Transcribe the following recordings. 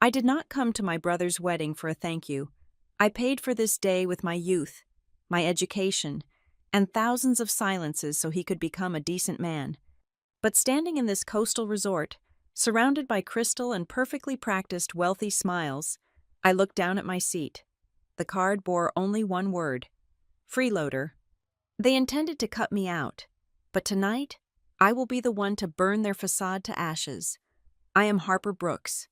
I did not come to my brother's wedding for a thank you. I paid for this day with my youth, my education, and thousands of silences so he could become a decent man. But standing in this coastal resort, surrounded by crystal and perfectly practiced wealthy smiles, I looked down at my seat. The card bore only one word: Freeloader. They intended to cut me out, but tonight, I will be the one to burn their facade to ashes. I am Harper Brooks.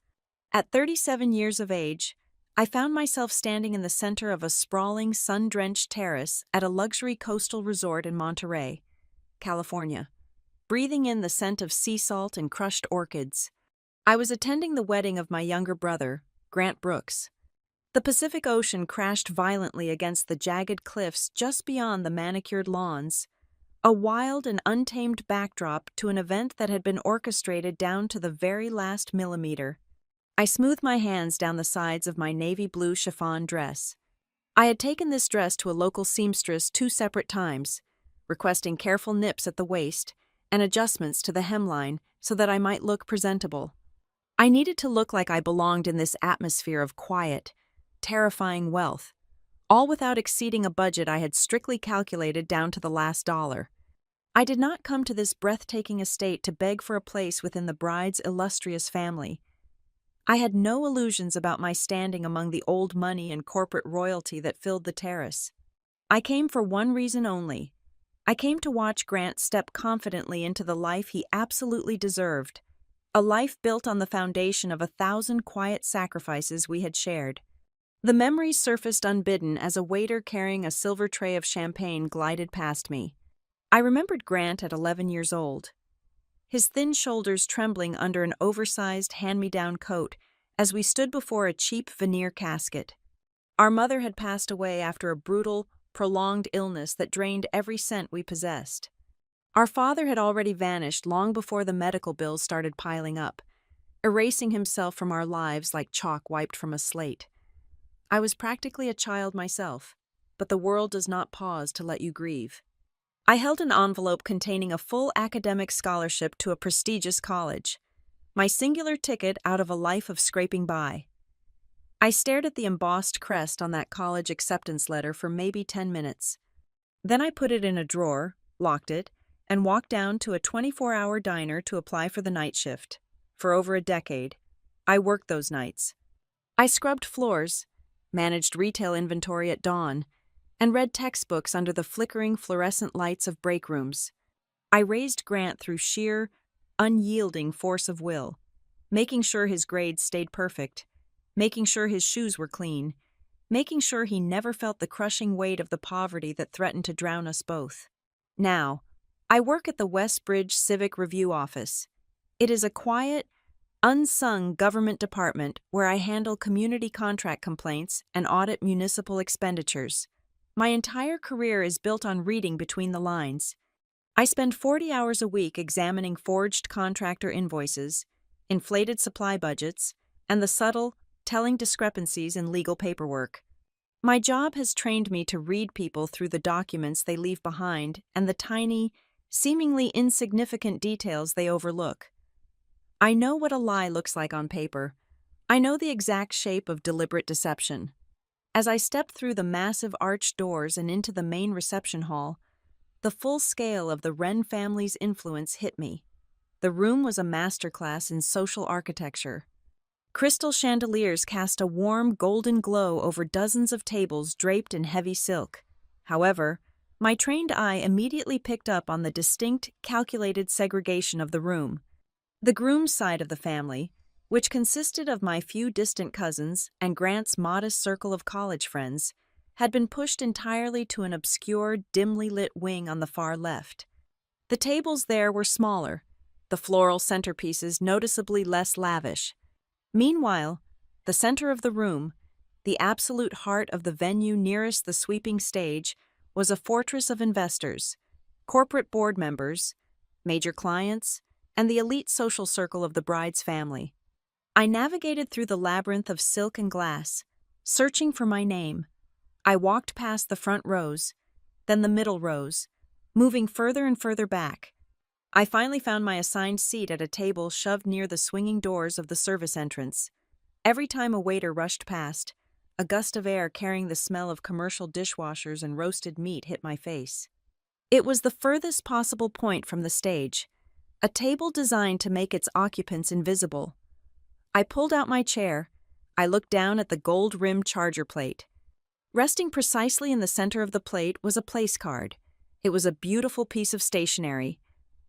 At 37 years of age, I found myself standing in the center of a sprawling, sun-drenched terrace at a luxury coastal resort in Monterey, California, breathing in the scent of sea salt and crushed orchids. I was attending the wedding of my younger brother, Grant Brooks. The Pacific Ocean crashed violently against the jagged cliffs just beyond the manicured lawns, a wild and untamed backdrop to an event that had been orchestrated down to the very last millimeter. I smoothed my hands down the sides of my navy blue chiffon dress. I had taken this dress to a local seamstress 2 separate times, requesting careful nips at the waist and adjustments to the hemline so that I might look presentable. I needed to look like I belonged in this atmosphere of quiet, terrifying wealth, all without exceeding a budget I had strictly calculated down to the last dollar. I did not come to this breathtaking estate to beg for a place within the bride's illustrious family. I had no illusions about my standing among the old money and corporate royalty that filled the terrace. I came for one reason only. I came to watch Grant step confidently into the life he absolutely deserved, a life built on the foundation of 1,000 quiet sacrifices we had shared. The memories surfaced unbidden as a waiter carrying a silver tray of champagne glided past me. I remembered Grant at 11 years old, his thin shoulders trembling under an oversized hand-me-down coat as we stood before a cheap veneer casket. Our mother had passed away after a brutal, prolonged illness that drained every cent we possessed. Our father had already vanished long before the medical bills started piling up, erasing himself from our lives like chalk wiped from a slate. I was practically a child myself, but the world does not pause to let you grieve. I held an envelope containing a full academic scholarship to a prestigious college, my singular ticket out of a life of scraping by. I stared at the embossed crest on that college acceptance letter for maybe 10 minutes. Then I put it in a drawer, locked it, and walked down to a 24-hour diner to apply for the night shift. For over a decade, I worked those nights. I scrubbed floors, managed retail inventory at dawn, and read textbooks under the flickering fluorescent lights of break rooms. I raised Grant through sheer, unyielding force of will, making sure his grades stayed perfect, making sure his shoes were clean, making sure he never felt the crushing weight of the poverty that threatened to drown us both. Now, I work at the Westbridge Civic Review Office. It is a quiet, unsung government department where I handle community contract complaints and audit municipal expenditures. My entire career is built on reading between the lines. I spend 40 hours a week examining forged contractor invoices, inflated supply budgets, and the subtle, telling discrepancies in legal paperwork. My job has trained me to read people through the documents they leave behind and the tiny, seemingly insignificant details they overlook. I know what a lie looks like on paper. I know the exact shape of deliberate deception. As I stepped through the massive arched doors and into the main reception hall, the full scale of the Wren family's influence hit me. The room was a masterclass in social architecture. Crystal chandeliers cast a warm, golden glow over dozens of tables draped in heavy silk. However, my trained eye immediately picked up on the distinct, calculated segregation of the room. The groom's side of the family, which consisted of my few distant cousins and Grant's modest circle of college friends, had been pushed entirely to an obscure, dimly lit wing on the far left. The tables there were smaller, the floral centerpieces noticeably less lavish. Meanwhile, the center of the room, the absolute heart of the venue nearest the sweeping stage, was a fortress of investors, corporate board members, major clients, and the elite social circle of the bride's family. I navigated through the labyrinth of silk and glass, searching for my name. I walked past the front rows, then the middle rows, moving further and further back. I finally found my assigned seat at a table shoved near the swinging doors of the service entrance. Every time a waiter rushed past, a gust of air carrying the smell of commercial dishwashers and roasted meat hit my face. It was the furthest possible point from the stage, a table designed to make its occupants invisible. I pulled out my chair. I looked down at the gold-rimmed charger plate. Resting precisely in the center of the plate was a place card. It was a beautiful piece of stationery.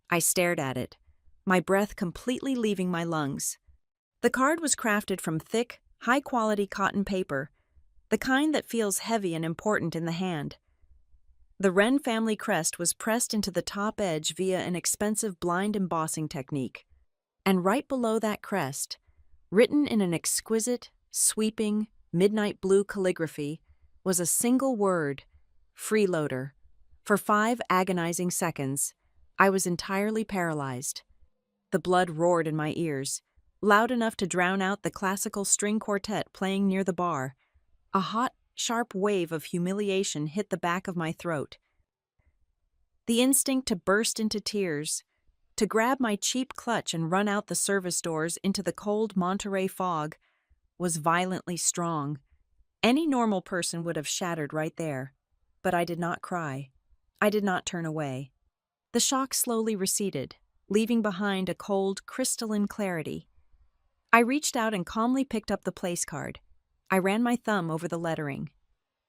I stared at it, my breath completely leaving my lungs. The card was crafted from thick, high-quality cotton paper, the kind that feels heavy and important in the hand. The Wren family crest was pressed into the top edge via an expensive blind embossing technique. And right below that crest, written in an exquisite, sweeping, midnight blue calligraphy, was a single word: Freeloader. For 5 agonizing seconds, I was entirely paralyzed. The blood roared in my ears, loud enough to drown out the classical string quartet playing near the bar. A hot, sharp wave of humiliation hit the back of my throat. The instinct to burst into tears, to grab my cheap clutch and run out the service doors into the cold Monterey fog, was violently strong. Any normal person would have shattered right there, but I did not cry. I did not turn away. The shock slowly receded, leaving behind a cold, crystalline clarity. I reached out and calmly picked up the place card. I ran my thumb over the lettering.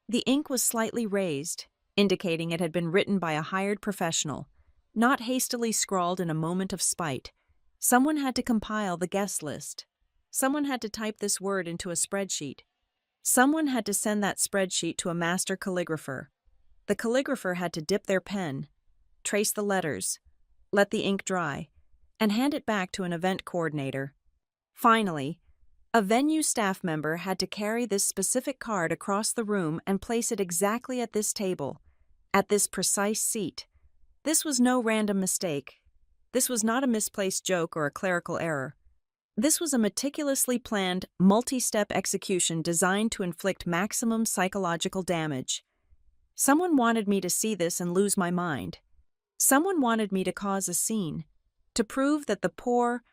The ink was slightly raised, indicating it had been written by a hired professional, not hastily scrawled in a moment of spite. Someone had to compile the guest list. Someone had to type this word into a spreadsheet. Someone had to send that spreadsheet to a master calligrapher. The calligrapher had to dip their pen, trace the letters, let the ink dry, and hand it back to an event coordinator. Finally, a venue staff member had to carry this specific card across the room and place it exactly at this table, at this precise seat. This was no random mistake. This was not a misplaced joke or a clerical error. This was a meticulously planned, multi-step execution designed to inflict maximum psychological damage. Someone wanted me to see this and lose my mind. Someone wanted me to cause a scene, to prove that the poor,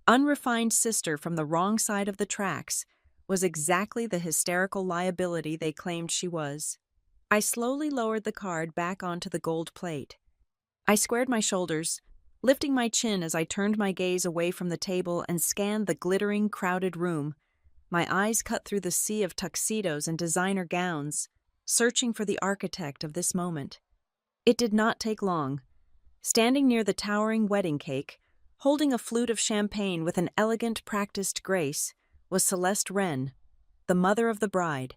unrefined sister from the wrong side of the tracks was exactly the hysterical liability they claimed she was. I slowly lowered the card back onto the gold plate. I squared my shoulders, lifting my chin as I turned my gaze away from the table and scanned the glittering, crowded room. My eyes cut through the sea of tuxedos and designer gowns, searching for the architect of this moment. It did not take long. Standing near the towering wedding cake, holding a flute of champagne with an elegant, practiced grace, was Celeste Wren, the mother of the bride.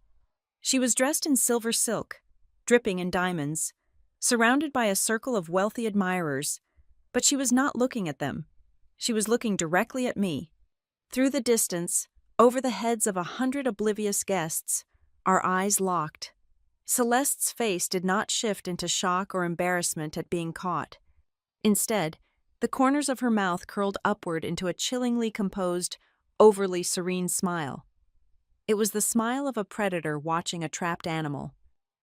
She was dressed in silver silk, dripping in diamonds, surrounded by a circle of wealthy admirers, but she was not looking at them. She was looking directly at me. Through the distance, over the heads of 100 oblivious guests, our eyes locked. Celeste's face did not shift into shock or embarrassment at being caught. Instead, the corners of her mouth curled upward into a chillingly composed, overly serene smile. It was the smile of a predator watching a trapped animal.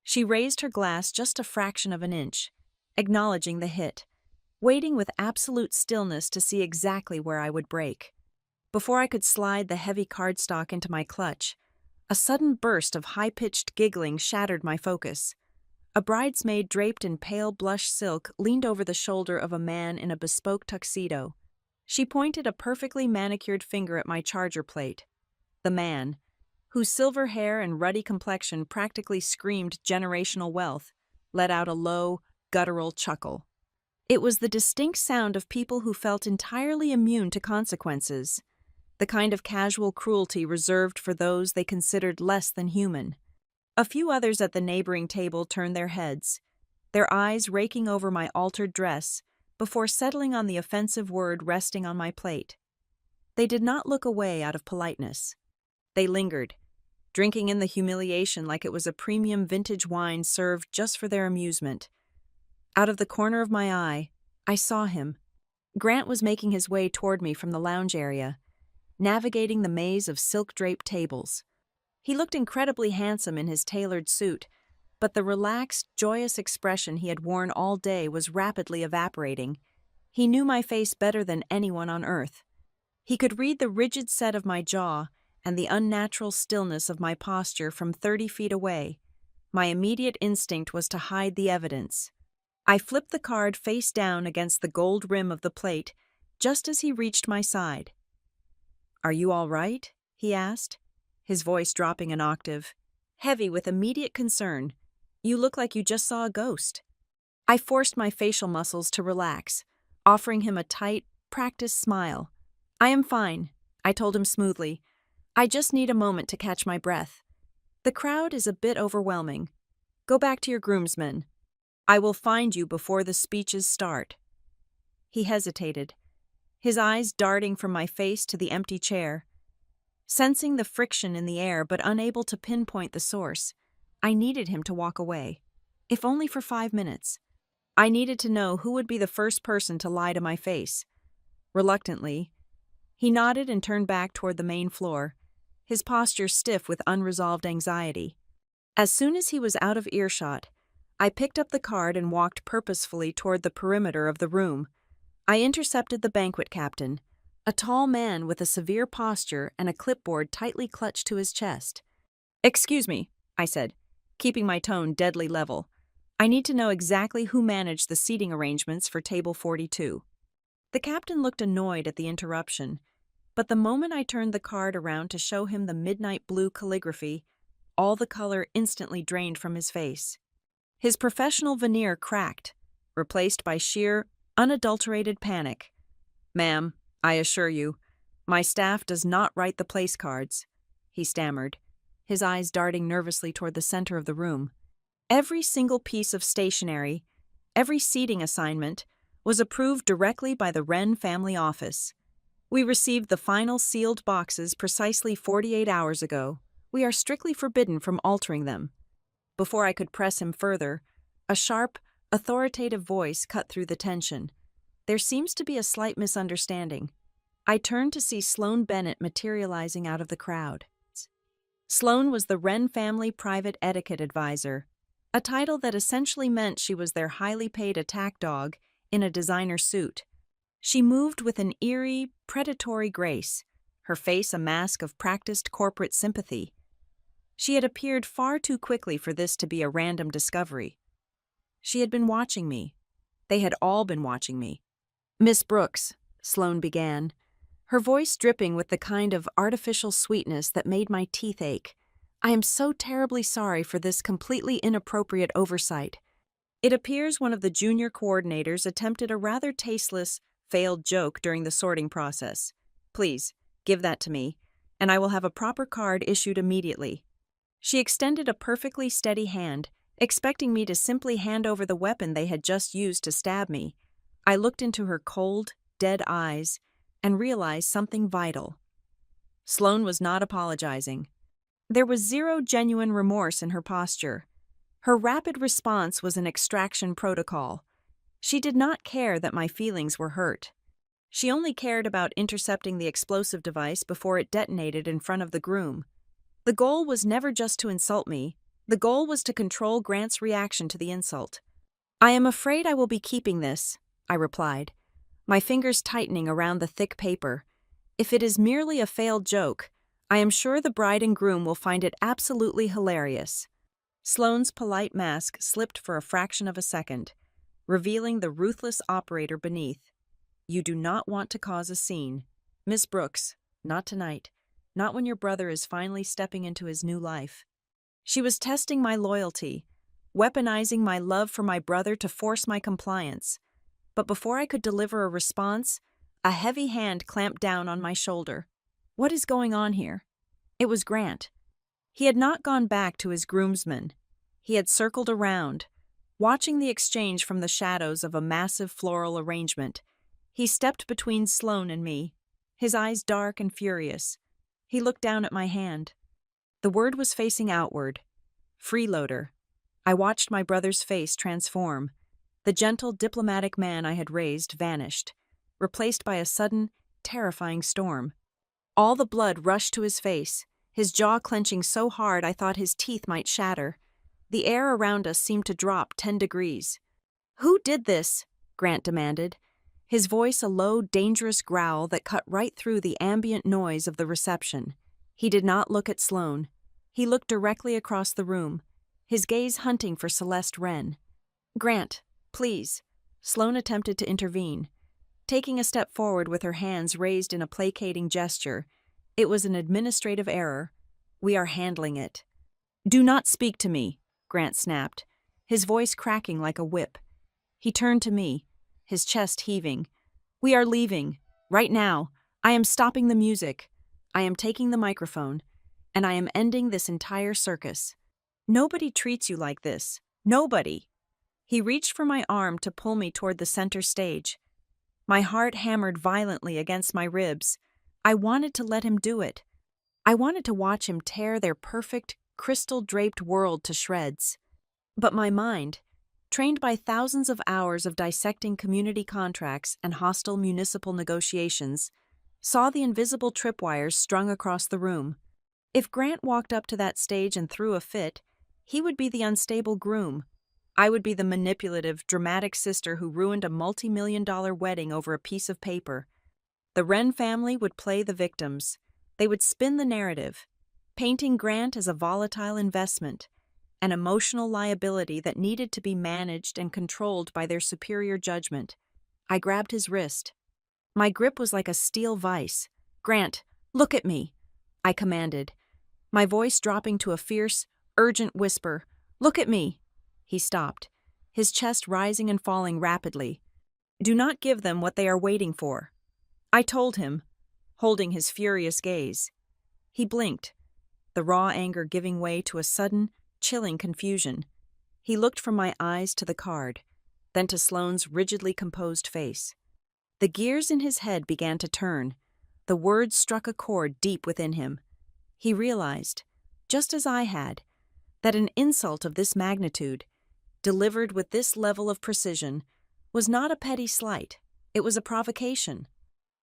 She raised her glass just a fraction of an inch, acknowledging the hit, waiting with absolute stillness to see exactly where I would break. Before I could slide the heavy cardstock into my clutch, a sudden burst of high-pitched giggling shattered my focus. A bridesmaid draped in pale blush silk leaned over the shoulder of a man in a bespoke tuxedo. She pointed a perfectly manicured finger at my charger plate. The man, whose silver hair and ruddy complexion practically screamed generational wealth, let out a low, guttural chuckle. It was the distinct sound of people who felt entirely immune to consequences, the kind of casual cruelty reserved for those they considered less than human. A few others at the neighboring table turned their heads, their eyes raking over my altered dress before settling on the offensive word resting on my plate. They did not look away out of politeness. They lingered, drinking in the humiliation like it was a premium vintage wine served just for their amusement. Out of the corner of my eye, I saw him. Grant was making his way toward me from the lounge area, navigating the maze of silk-draped tables. He looked incredibly handsome in his tailored suit, but the relaxed, joyous expression he had worn all day was rapidly evaporating. He knew my face better than anyone on earth. He could read the rigid set of my jaw and the unnatural stillness of my posture from 30 feet away, my immediate instinct was to hide the evidence. I flipped the card face down against the gold rim of the plate just as he reached my side. "Are you all right?" he asked, his voice dropping an octave, heavy with immediate concern. "You look like you just saw a ghost." I forced my facial muscles to relax, offering him a tight, practiced smile. "I am fine," I told him smoothly. "I just need a moment to catch my breath. The crowd is a bit overwhelming. Go back to your groomsmen. I will find you before the speeches start." He hesitated, his eyes darting from my face to the empty chair. Sensing the friction in the air but unable to pinpoint the source, I needed him to walk away, if only for 5 minutes. I needed to know who would be the first person to lie to my face. Reluctantly, he nodded and turned back toward the main floor, his posture stiff with unresolved anxiety. As soon as he was out of earshot, I picked up the card and walked purposefully toward the perimeter of the room. I intercepted the banquet captain, a tall man with a severe posture and a clipboard tightly clutched to his chest. "Excuse me," I said, keeping my tone deadly level. "I need to know exactly who managed the seating arrangements for table 42. The captain looked annoyed at the interruption, but the moment I turned the card around to show him the midnight blue calligraphy, all the color instantly drained from his face. His professional veneer cracked, replaced by sheer, unadulterated panic. "Ma'am, I assure you, my staff does not write the place cards," he stammered, his eyes darting nervously toward the center of the room. Every single piece of stationery, every seating assignment, was approved directly by the Wren family office. We received the final sealed boxes precisely 48 hours ago. We are strictly forbidden from altering them. Before I could press him further, a sharp, authoritative voice cut through the tension. "There seems to be a slight misunderstanding." I turned to see Sloane Bennett materializing out of the crowd. Sloane was the Wren family private etiquette advisor, a title that essentially meant she was their highly paid attack dog in a designer suit. She moved with an eerie, predatory grace, her face a mask of practiced corporate sympathy. She had appeared far too quickly for this to be a random discovery. She had been watching me. They had all been watching me. "Miss Brooks," Sloane began, her voice dripping with the kind of artificial sweetness that made my teeth ache. "I am so terribly sorry for this completely inappropriate oversight. It appears one of the junior coordinators attempted a rather tasteless, failed joke during the sorting process. Please, give that to me, and I will have a proper card issued immediately." She extended a perfectly steady hand, expecting me to simply hand over the weapon they had just used to stab me. I looked into her cold, dead eyes and realized something vital. Sloane was not apologizing. There was zero genuine remorse in her posture. Her rapid response was an extraction protocol. She did not care that my feelings were hurt. She only cared about intercepting the explosive device before it detonated in front of the groom. The goal was never just to insult me. The goal was to control Grant's reaction to the insult. "I am afraid I will be keeping this," I replied, my fingers tightening around the thick paper. "If it is merely a failed joke, I am sure the bride and groom will find it absolutely hilarious." Sloane's polite mask slipped for a fraction of a second, revealing the ruthless operator beneath. "You do not want to cause a scene. Miss Brooks, not tonight. Not when your brother is finally stepping into his new life." She was testing my loyalty, weaponizing my love for my brother to force my compliance. But before I could deliver a response, a heavy hand clamped down on my shoulder. What is going on here? It was Grant. He had not gone back to his groomsmen. He had circled around, watching the exchange from the shadows of a massive floral arrangement. He stepped between Sloane and me, his eyes dark and furious. He looked down at my hand. The word was facing outward. Freeloader. I watched my brother's face transform. The gentle, diplomatic man I had raised vanished, replaced by a sudden, terrifying storm. All the blood rushed to his face, his jaw clenching so hard I thought his teeth might shatter. The air around us seemed to drop 10 degrees. "Who did this?" Grant demanded, his voice a low, dangerous growl that cut right through the ambient noise of the reception. He did not look at Sloane. He looked directly across the room, his gaze hunting for Celeste Wren. "Grant, please." Sloane attempted to intervene, taking a step forward with her hands raised in a placating gesture. "It was an administrative error. We are handling it." "Do not speak to me," Grant snapped, his voice cracking like a whip. He turned to me, his chest heaving. "We are leaving. Right now. I am stopping the music. I am taking the microphone. And I am ending this entire circus. Nobody treats you like this. Nobody." He reached for my arm to pull me toward the center stage. My heart hammered violently against my ribs. I wanted to let him do it. I wanted to watch him tear their perfect, crystal-draped world to shreds. But my mind, trained by thousands of hours of dissecting community contracts and hostile municipal negotiations, saw the invisible tripwires strung across the room. If Grant walked up to that stage and threw a fit, he would be the unstable groom. I would be the manipulative, dramatic sister who ruined a multi-million-dollar wedding over a piece of paper. The Wren family would play the victims. They would spin the narrative, painting Grant as a volatile investment, an emotional liability that needed to be managed and controlled by their superior judgment. I grabbed his wrist. My grip was like a steel vise. "Grant, look at me," I commanded, my voice dropping to a fierce, urgent whisper. "Look at me." He stopped, his chest rising and falling rapidly. "Do not give them what they are waiting for," I told him, holding his furious gaze. He blinked, the raw anger giving way to a sudden, chilling confusion. He looked from my eyes to the card, then to Sloane's rigidly composed face. The gears in his head began to turn. The words struck a chord deep within him. He realized, just as I had, that an insult of this magnitude, delivered with this level of precision, was not a petty slight. It was a provocation.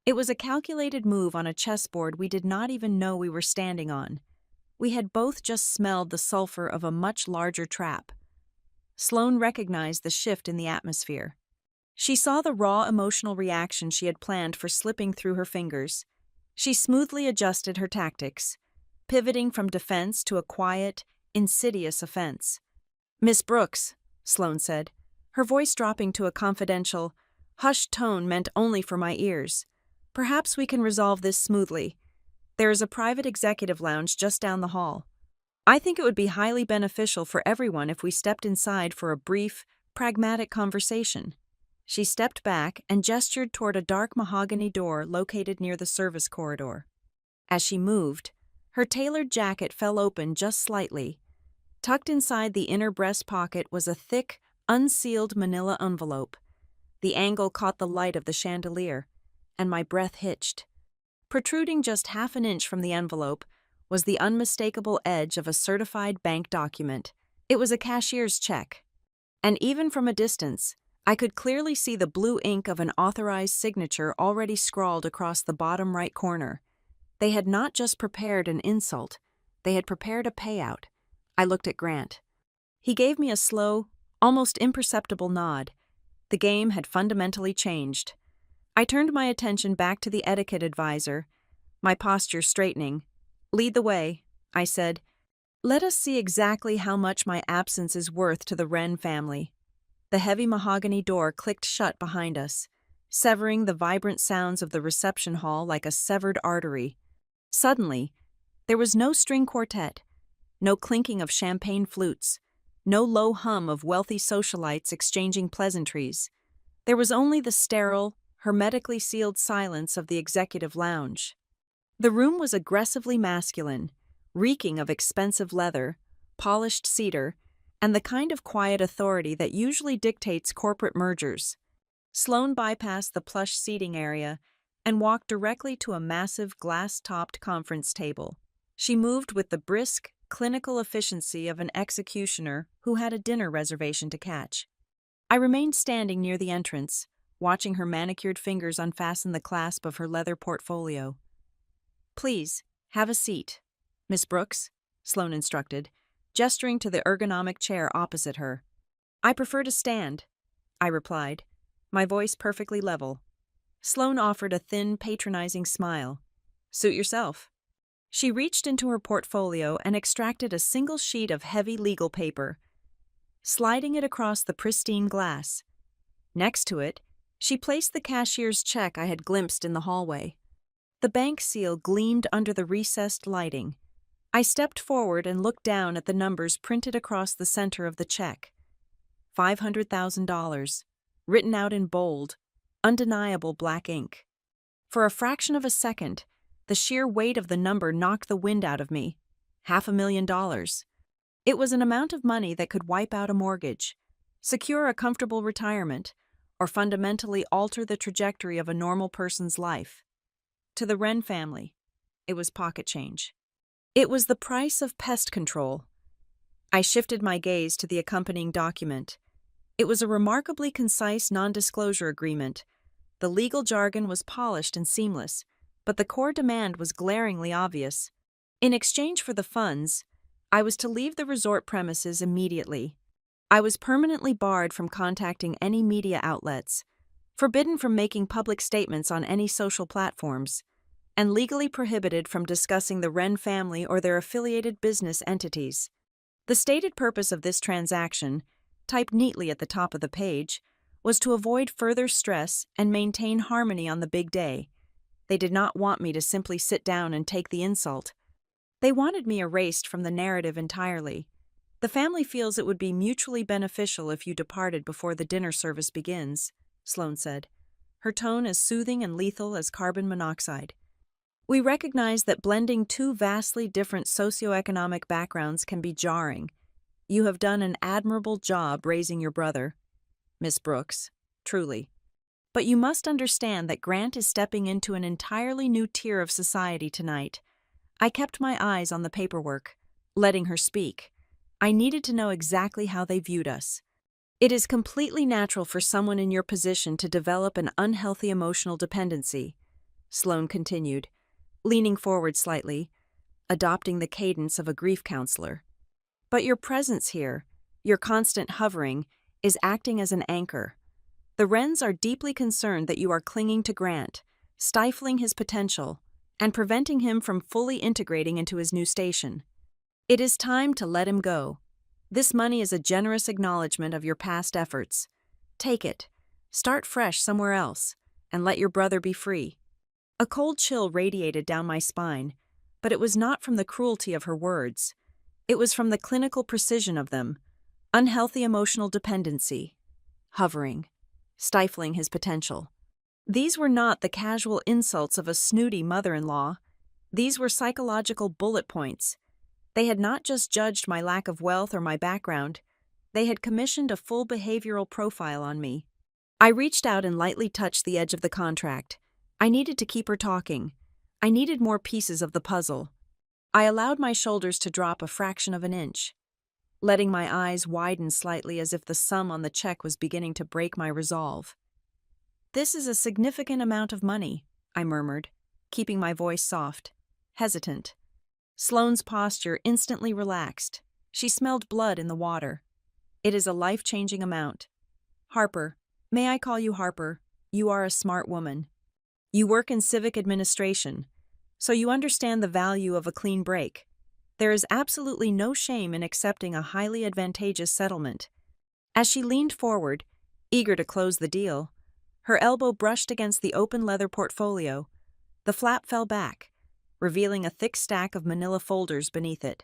It was a calculated move on a chessboard we did not even know we were standing on. We had both just smelled the sulfur of a much larger trap. Sloane recognized the shift in the atmosphere. She saw the raw emotional reaction she had planned for slipping through her fingers. She smoothly adjusted her tactics, pivoting from defense to a quiet, insidious offense. "Miss Brooks," Sloane said, her voice dropping to a confidential, hushed tone meant only for my ears. "Perhaps we can resolve this smoothly. There is a private executive lounge just down the hall. I think it would be highly beneficial for everyone if we stepped inside for a brief, pragmatic conversation." She stepped back and gestured toward a dark mahogany door located near the service corridor. As she moved, her tailored jacket fell open just slightly. Tucked inside the inner breast pocket was a thick, unsealed manila envelope. The angle caught the light of the chandelier, and my breath hitched. Protruding just half an inch from the envelope was the unmistakable edge of a certified bank document. It was a cashier's check. And even from a distance, I could clearly see the blue ink of an authorized signature already scrawled across the bottom right corner. They had not just prepared an insult, they had prepared a payout. I looked at Grant. He gave me a slow, almost imperceptible nod. The game had fundamentally changed. I turned my attention back to the etiquette advisor, my posture straightening. "Lead the way," I said. "Let us see exactly how much my absence is worth to the Wren family." The heavy mahogany door clicked shut behind us, severing the vibrant sounds of the reception hall like a severed artery. Suddenly, there was no string quartet, no clinking of champagne flutes, no low hum of wealthy socialites exchanging pleasantries. There was only the sterile, hermetically sealed silence of the executive lounge. The room was aggressively masculine, reeking of expensive leather, polished cedar, and the kind of quiet authority that usually dictates corporate mergers. Sloane bypassed the plush seating area and walked directly to a massive glass-topped conference table. She moved with the brisk, clinical efficiency of an executioner who had a dinner reservation to catch. I remained standing near the entrance, watching her manicured fingers unfasten the clasp of her leather portfolio. "Please, have a seat, Miss Brooks," Sloane instructed, gesturing to the ergonomic chair opposite her. "I prefer to stand," I replied, my voice perfectly level. Sloane offered a thin, patronizing smile. "Suit yourself." She reached into her portfolio and extracted a single sheet of heavy legal paper, sliding it across the pristine glass. Next to it, she placed the cashier's check I had glimpsed in the hallway. The bank seal gleamed under the recessed lighting. I stepped forward and looked down at the numbers printed across the center of the check. $500,000, written out in bold, undeniable black ink. For a fraction of a second, the sheer weight of the number knocked the wind out of me. $500,000. It was an amount of money that could wipe out a mortgage, secure a comfortable retirement, or fundamentally alter the trajectory of a normal person's life. To the Wren family, it was pocket change. It was the price of pest control. I shifted my gaze to the accompanying document. It was a remarkably concise non-disclosure agreement. The legal jargon was polished and seamless, but the core demand was glaringly obvious. In exchange for the funds, I was to leave the resort premises immediately. I was permanently barred from contacting any media outlets, forbidden from making public statements on any social platforms, and legally prohibited from discussing the Wren family or their affiliated business entities. The stated purpose of this transaction, typed neatly at the top of the page, was to avoid further stress and maintain harmony on the big day. They did not want me to simply sit down and take the insult. They wanted me erased from the narrative entirely. The family feels it would be mutually beneficial if you departed before the dinner service begins, Sloane said, her tone as soothing and lethal as carbon monoxide. We recognize that blending two vastly different socioeconomic backgrounds can be jarring. You have done an admirable job raising your brother, Miss Brooks, truly. But you must understand that Grant is stepping into an entirely new tier of society tonight. I kept my eyes on the paperwork, letting her speak. I needed to know exactly how they viewed us. It is completely natural for someone in your position to develop an unhealthy emotional dependency, Sloane continued, leaning forward slightly, adopting the cadence of a grief counselor. But your presence here, your constant hovering, is acting as an anchor. The Wrens are deeply concerned that you are clinging to Grant, stifling his potential, and preventing him from fully integrating into his new station. It is time to let him go. This money is a generous acknowledgement of your past efforts. Take it, start fresh somewhere else, and let your brother be free. A cold chill radiated down my spine, but it was not from the cruelty of her words. It was from the clinical precision of them. Unhealthy emotional dependency. Hovering. Stifling his potential. These were not the casual insults of a snooty mother-in-law. These were psychological bullet points. They had not just judged my lack of wealth or my background. They had commissioned a full behavioral profile on me. I reached out and lightly touched the edge of the contract. I needed to keep her talking. I needed more pieces of the puzzle. I allowed my shoulders to drop a fraction of an inch, letting my eyes widen slightly as if the sum on the check was beginning to break my resolve. "This is a significant amount of money," I murmured, keeping my voice soft, hesitant. Sloane's posture instantly relaxed. She smelled blood in the water. "It is a life-changing amount. Harper, may I call you Harper? You are a smart woman. You work in civic administration, so you understand the value of a clean break. There is absolutely no shame in accepting a highly advantageous settlement." As she leaned forward, eager to close the deal, her elbow brushed against the open leather portfolio. The flap fell back, revealing a thick stack of manila folders beneath it.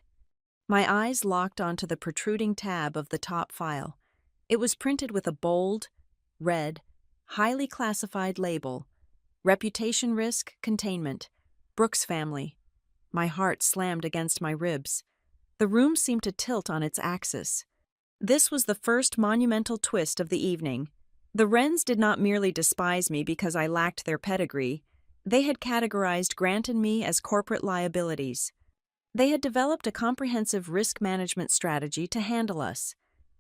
My eyes locked onto the protruding tab of the top file. It was printed with a bold, red, highly classified label. Reputation risk, containment. Brooks family. My heart slammed against my ribs. The room seemed to tilt on its axis. This was the first monumental twist of the evening. The Wrens did not merely despise me because I lacked their pedigree. They had categorized Grant and me as corporate liabilities. They had developed a comprehensive risk management strategy to handle us,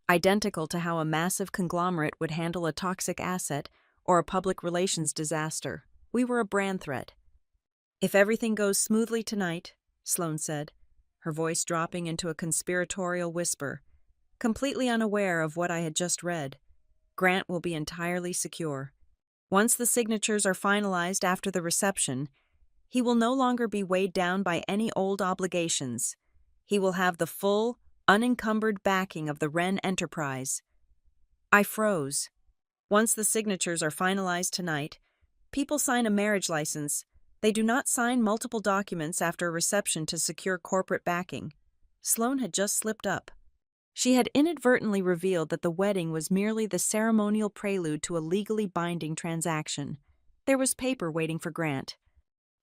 identical to how a massive conglomerate would handle a toxic asset or a public relations disaster. We were a brand threat. "If everything goes smoothly tonight," Sloane said, her voice dropping into a conspiratorial whisper, completely unaware of what I had just read, "Grant will be entirely secure. Once the signatures are finalized after the reception, He will no longer be weighed down by any old obligations. He will have the full, unencumbered backing of the Wren enterprise. I froze. Once the signatures are finalized tonight, people sign a marriage license. They do not sign multiple documents after a reception to secure corporate backing. Sloane had just slipped up. She had inadvertently revealed that the wedding was merely the ceremonial prelude to a legally binding transaction. There was paper waiting for Grant.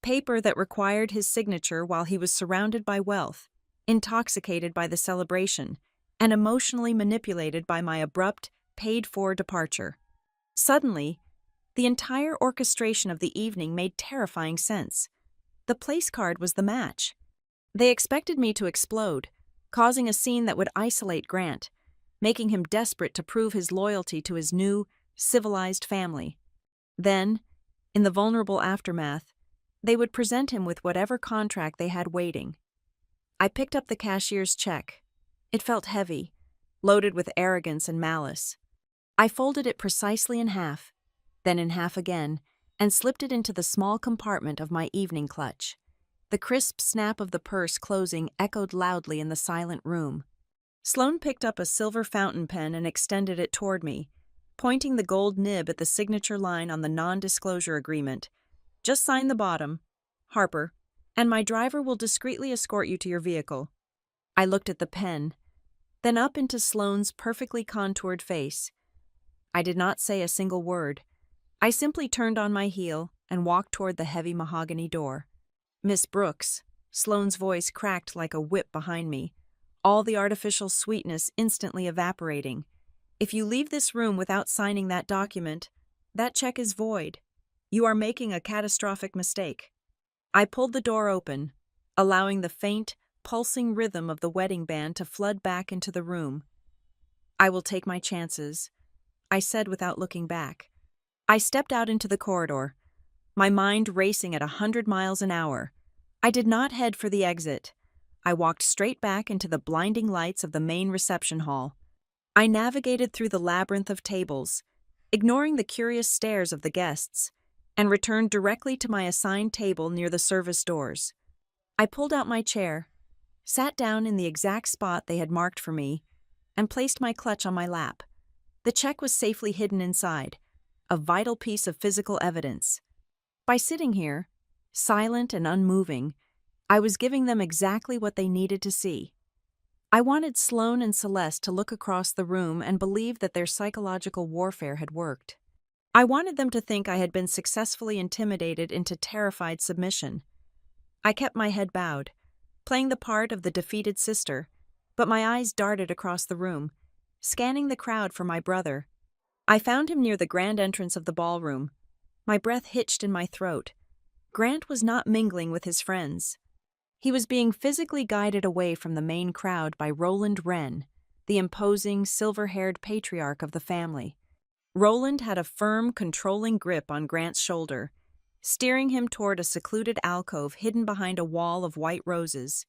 Paper that required his signature while he was surrounded by wealth, intoxicated by the celebration, and emotionally manipulated by my abrupt, paid-for departure. Suddenly, the entire orchestration of the evening made terrifying sense. The place card was the match. They expected me to explode, causing a scene that would isolate Grant, making him desperate to prove his loyalty to his new, civilized family. Then, in the vulnerable aftermath, they would present him with whatever contract they had waiting. I picked up the cashier's check. It felt heavy, loaded with arrogance and malice. I folded it precisely in half, then in half again, and slipped it into the small compartment of my evening clutch. The crisp snap of the purse closing echoed loudly in the silent room. Sloane picked up a silver fountain pen and extended it toward me, pointing the gold nib at the signature line on the non-disclosure agreement. Just sign the bottom, Harper, and my driver will discreetly escort you to your vehicle. I looked at the pen, then up into Sloane's perfectly contoured face. I did not say a single word. I simply turned on my heel and walked toward the heavy mahogany door. Miss Brooks, Sloane's voice cracked like a whip behind me, all the artificial sweetness instantly evaporating. If you leave this room without signing that document, that check is void. You are making a catastrophic mistake. I pulled the door open, allowing the faint, pulsing rhythm of the wedding band to flood back into the room. I will take my chances, I said without looking back. I stepped out into the corridor, my mind racing at 100 miles an hour. I did not head for the exit. I walked straight back into the blinding lights of the main reception hall. I navigated through the labyrinth of tables, ignoring the curious stares of the guests, and returned directly to my assigned table near the service doors. I pulled out my chair, sat down in the exact spot they had marked for me, and placed my clutch on my lap. The check was safely hidden inside, a vital piece of physical evidence. By sitting here, silent and unmoving, I was giving them exactly what they needed to see. I wanted Sloane and Celeste to look across the room and believe that their psychological warfare had worked. I wanted them to think I had been successfully intimidated into terrified submission. I kept my head bowed, playing the part of the defeated sister, but my eyes darted across the room, scanning the crowd for my brother. I found him near the grand entrance of the ballroom. My breath hitched in my throat. Grant was not mingling with his friends. He was being physically guided away from the main crowd by Roland Wren, the imposing, silver-haired patriarch of the family. Roland had a firm, controlling grip on Grant's shoulder, steering him toward a secluded alcove hidden behind a wall of white roses.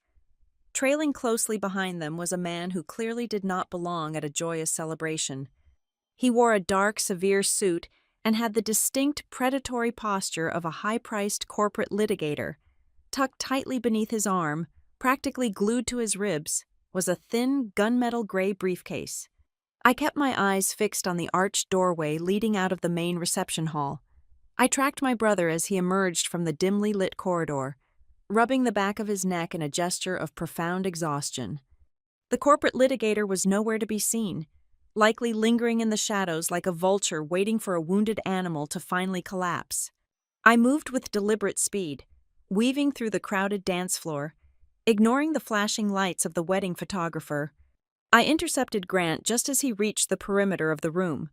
Trailing closely behind them was a man who clearly did not belong at a joyous celebration. He wore a dark, severe suit and had the distinct predatory posture of a high-priced corporate litigator. Tucked tightly beneath his arm, practically glued to his ribs, was a thin, gunmetal gray briefcase. I kept my eyes fixed on the arched doorway leading out of the main reception hall. I tracked my brother as he emerged from the dimly lit corridor, rubbing the back of his neck in a gesture of profound exhaustion. The corporate litigator was nowhere to be seen, likely lingering in the shadows like a vulture waiting for a wounded animal to finally collapse. I moved with deliberate speed, weaving through the crowded dance floor, ignoring the flashing lights of the wedding photographer. I intercepted Grant just as he reached the perimeter of the room,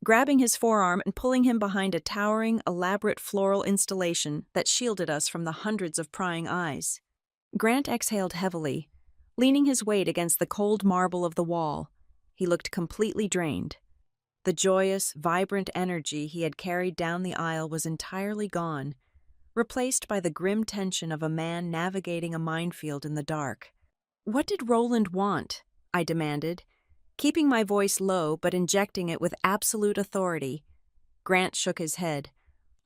grabbing his forearm and pulling him behind a towering, elaborate floral installation that shielded us from the hundreds of prying eyes. Grant exhaled heavily, leaning his weight against the cold marble of the wall. He looked completely drained. The joyous, vibrant energy he had carried down the aisle was entirely gone, replaced by the grim tension of a man navigating a minefield in the dark. "What did Roland want?" I demanded, keeping my voice low but injecting it with absolute authority. Grant shook his head,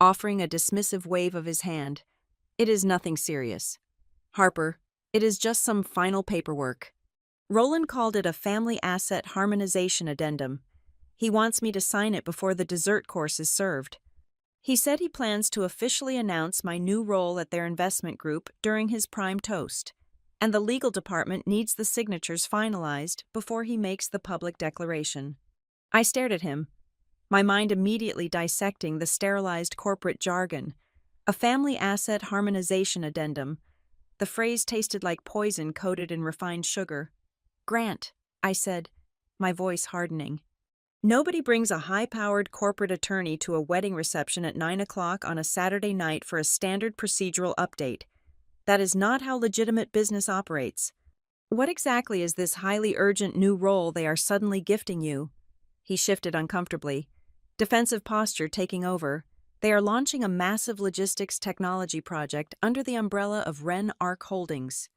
offering a dismissive wave of his hand. It is nothing serious. Harper, it is just some final paperwork. Roland called it a family asset harmonization addendum. He wants me to sign it before the dessert course is served. He said he plans to officially announce my new role at their investment group during his prime toast, and the legal department needs the signatures finalized before he makes the public declaration. I stared at him, my mind immediately dissecting the sterilized corporate jargon. A family asset harmonization addendum. The phrase tasted like poison coated in refined sugar. Grant, I said, my voice hardening. Nobody brings a high-powered corporate attorney to a wedding reception at 9 o'clock on a Saturday night for a standard procedural update. That is not how legitimate business operates. What exactly is this highly urgent new role they are suddenly gifting you? He shifted uncomfortably. Defensive posture taking over. They are launching a massive logistics technology project under the umbrella of Ren Arc Holdings.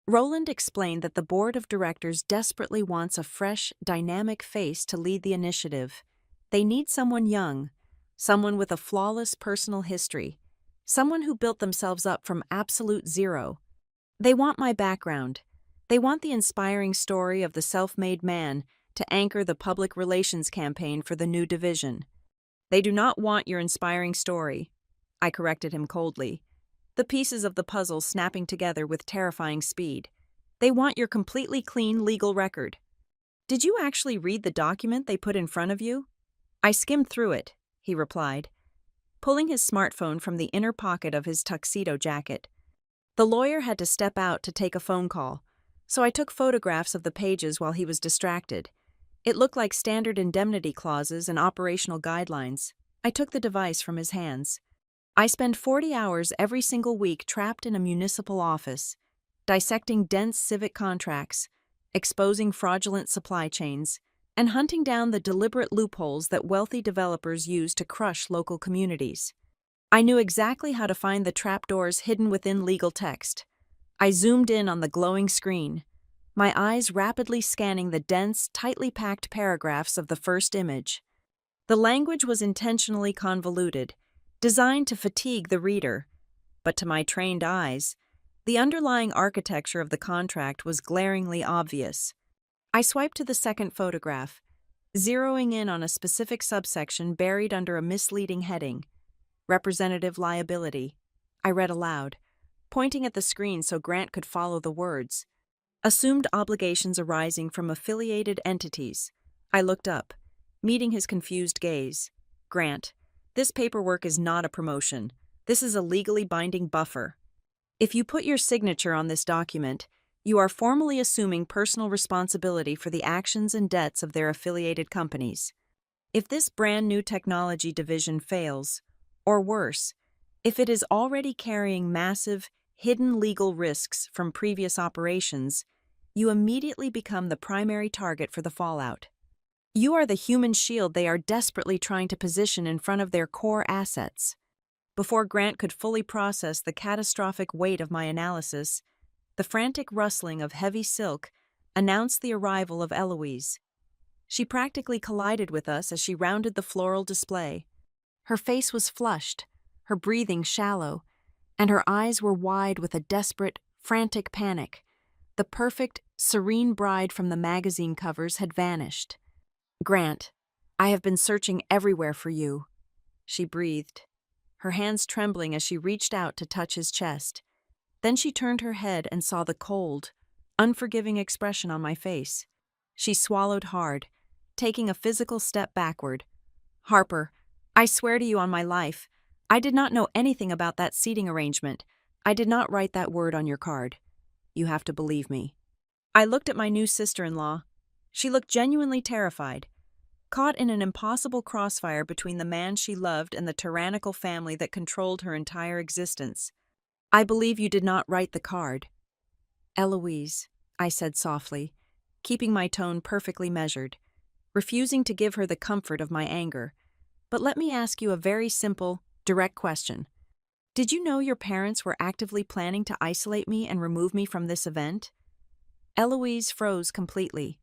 Roland explained that the board of directors desperately wants a fresh, dynamic face to lead the initiative. They need someone young, someone with a flawless personal history, someone who built themselves up from absolute zero. They want my background. They want the inspiring story of the self-made man to anchor the public relations campaign for the new division. They do not want your inspiring story, I corrected him coldly, the pieces of the puzzle snapping together with terrifying speed. They want your completely clean legal record. Did you actually read the document they put in front of you? I skimmed through it, he replied, pulling his smartphone from the inner pocket of his tuxedo jacket. The lawyer had to step out to take a phone call, so I took photographs of the pages while he was distracted. It looked like standard indemnity clauses and operational guidelines. I took the device from his hands. I spend 40 hours every single week trapped in a municipal office, dissecting dense civic contracts, exposing fraudulent supply chains, and hunting down the deliberate loopholes that wealthy developers use to crush local communities. I knew exactly how to find the trapdoors hidden within legal text. I zoomed in on the glowing screen, my eyes rapidly scanning the dense, tightly packed paragraphs of the first image. The language was intentionally convoluted, designed to fatigue the reader, but to my trained eyes, the underlying architecture of the contract was glaringly obvious. I swiped to the second photograph, zeroing in on a specific subsection buried under a misleading heading, Representative Liability. I read aloud, pointing at the screen so Grant could follow the words. Assumed obligations arising from affiliated entities. I looked up, meeting his confused gaze. Grant, this paperwork is not a promotion. This is a legally binding buffer. If you put your signature on this document, you are formally assuming personal responsibility for the actions and debts of their affiliated companies. If this brand new technology division fails, or worse, if it is already carrying massive, hidden legal risks from previous operations, you immediately become the primary target for the fallout. You are the human shield they are desperately trying to position in front of their core assets. Before Grant could fully process the catastrophic weight of my analysis, the frantic rustling of heavy silk announced the arrival of Eloise. She practically collided with us as she rounded the floral display. Her face was flushed, her breathing shallow, and her eyes were wide with a desperate, frantic panic. The perfect, serene bride from the magazine covers had vanished. Grant, I have been searching everywhere for you, she breathed, her hands trembling as she reached out to touch his chest. Then she turned her head and saw the cold, unforgiving expression on my face. She swallowed hard, taking a physical step backward. Harper, I swear to you on my life, I did not know anything about that seating arrangement. I did not write that word on your card. You have to believe me. I looked at my new sister-in-law. She looked genuinely terrified, caught in an impossible crossfire between the man she loved and the tyrannical family that controlled her entire existence. I believe you did not write the card. Eloise, I said softly, keeping my tone perfectly measured, refusing to give her the comfort of my anger. But let me ask you a very simple, direct question. Did you know your parents were actively planning to isolate me and remove me from this event? Eloise froze completely.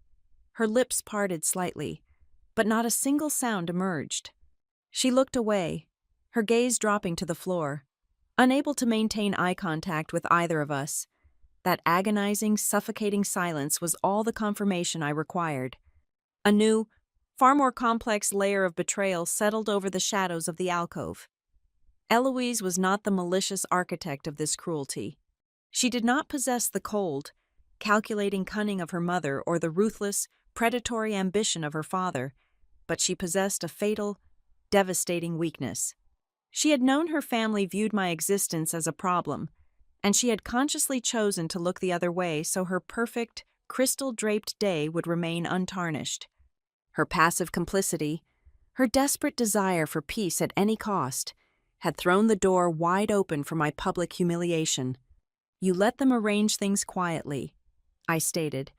Her lips parted slightly, but not a single sound emerged. She looked away, her gaze dropping to the floor. unable to maintain eye contact with either of us. That agonizing, suffocating silence was all the confirmation I required. A new, far more complex layer of betrayal settled over the shadows of the alcove. Eloise was not the malicious architect of this cruelty. She did not possess the cold, calculating cunning of her mother or the ruthless, predatory ambition of her father, but she possessed a fatal, devastating weakness. She had known her family viewed my existence as a problem, and she had consciously chosen to look the other way so her perfect, crystal-draped day would remain untarnished. Her passive complicity, her desperate desire for peace at any cost, had thrown the door wide open for my public humiliation. "You let them arrange things quietly," I stated,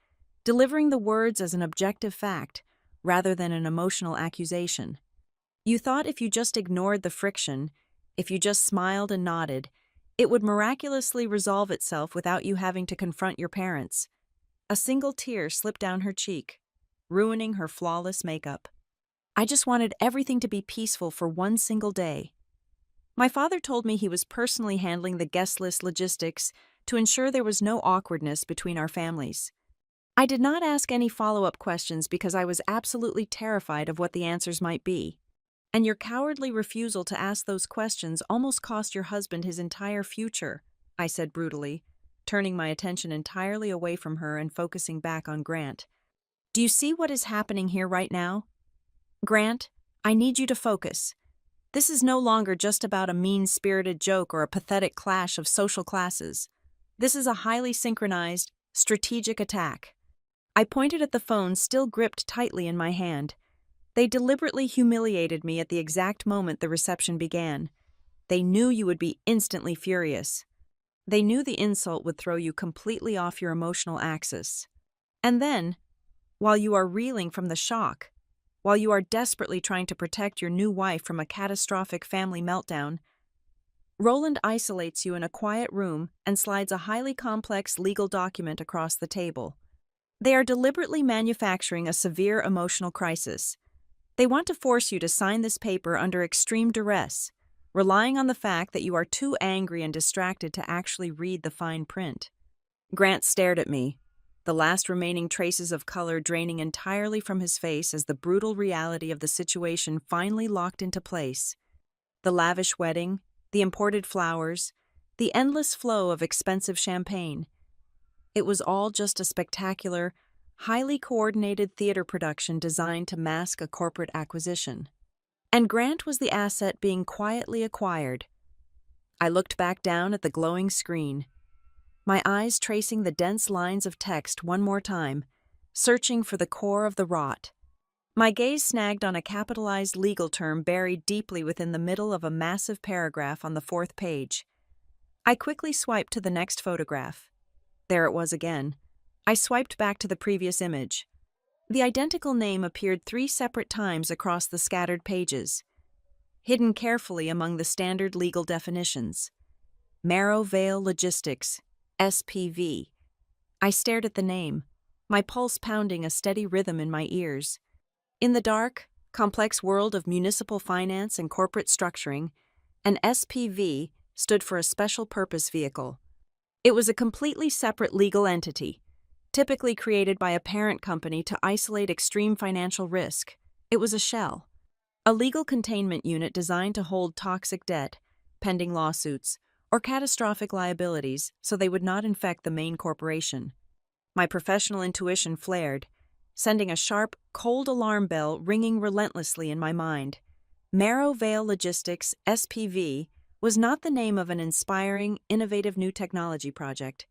delivering the words as an objective fact rather than an emotional accusation. "You thought if you just ignored the friction, if you just smiled and nodded, it would miraculously resolve itself without you having to confront your parents." A single tear slipped down her cheek, ruining her flawless makeup. "I just wanted everything to be peaceful for one single day." My father told me he was personally handling the guest list logistics to ensure there was no awkwardness between our families. I did not ask any follow-up questions because I was absolutely terrified of what the answers might be. "And your cowardly refusal to ask those questions almost cost your husband his entire future," I said brutally, turning my attention entirely away from her and focusing back on Grant. "Do you see what is happening here right now? Grant, I need you to focus. This is no longer just about a mean-spirited joke or a pathetic clash of social classes. This is a highly synchronized, strategic attack." I pointed at the phone still gripped tightly in my hand. "They deliberately humiliated me at the exact moment the reception began. They knew you would be instantly furious. They knew the insult would throw you completely off your emotional axis. And then, while you are reeling from the shock, while you are desperately trying to protect your new wife from a catastrophic family meltdown, Roland isolates you in a quiet room and slides a highly complex legal document across the table. They are deliberately manufacturing a severe emotional crisis. They want to force you to sign this paper under extreme duress, relying on the fact that you are too angry and distracted to actually read the fine print." Grant stared at me, the last remaining traces of color draining entirely from his face as the brutal reality of the situation finally locked into place. The lavish wedding, the imported flowers, the endless flow of expensive champagne. It was all just a spectacular, highly coordinated theater production designed to mask a corporate acquisition. And Grant was the asset being quietly acquired. I looked back down at the glowing screen, my eyes tracing the dense lines of text one more time, searching for the core of the rot. My gaze snagged on a capitalized legal term buried deeply within the middle of a massive paragraph on the 4th page. I quickly swiped to the next photograph. There it was again. I swiped back to the previous image. The identical name appeared 3 separate times across the scattered pages, hidden carefully among the standard legal definitions. Marrow Vale Logistics, SPV. I stared at the name, my pulse pounding a steady rhythm in my ears. In the dark, complex world of municipal finance and corporate structuring, an SPV stood for a special purpose vehicle. It was a completely separate legal entity, typically created by a parent company to isolate extreme financial risk. It was a shell, a legal containment unit designed to hold toxic debt, pending lawsuits, or catastrophic liabilities so they would not infect the main corporation. My professional intuition flared, sending a sharp, cold alarm bell ringing relentlessly in my mind. Marrow Vale Logistics, SPV, was not the name of an inspiring, innovative new technology project.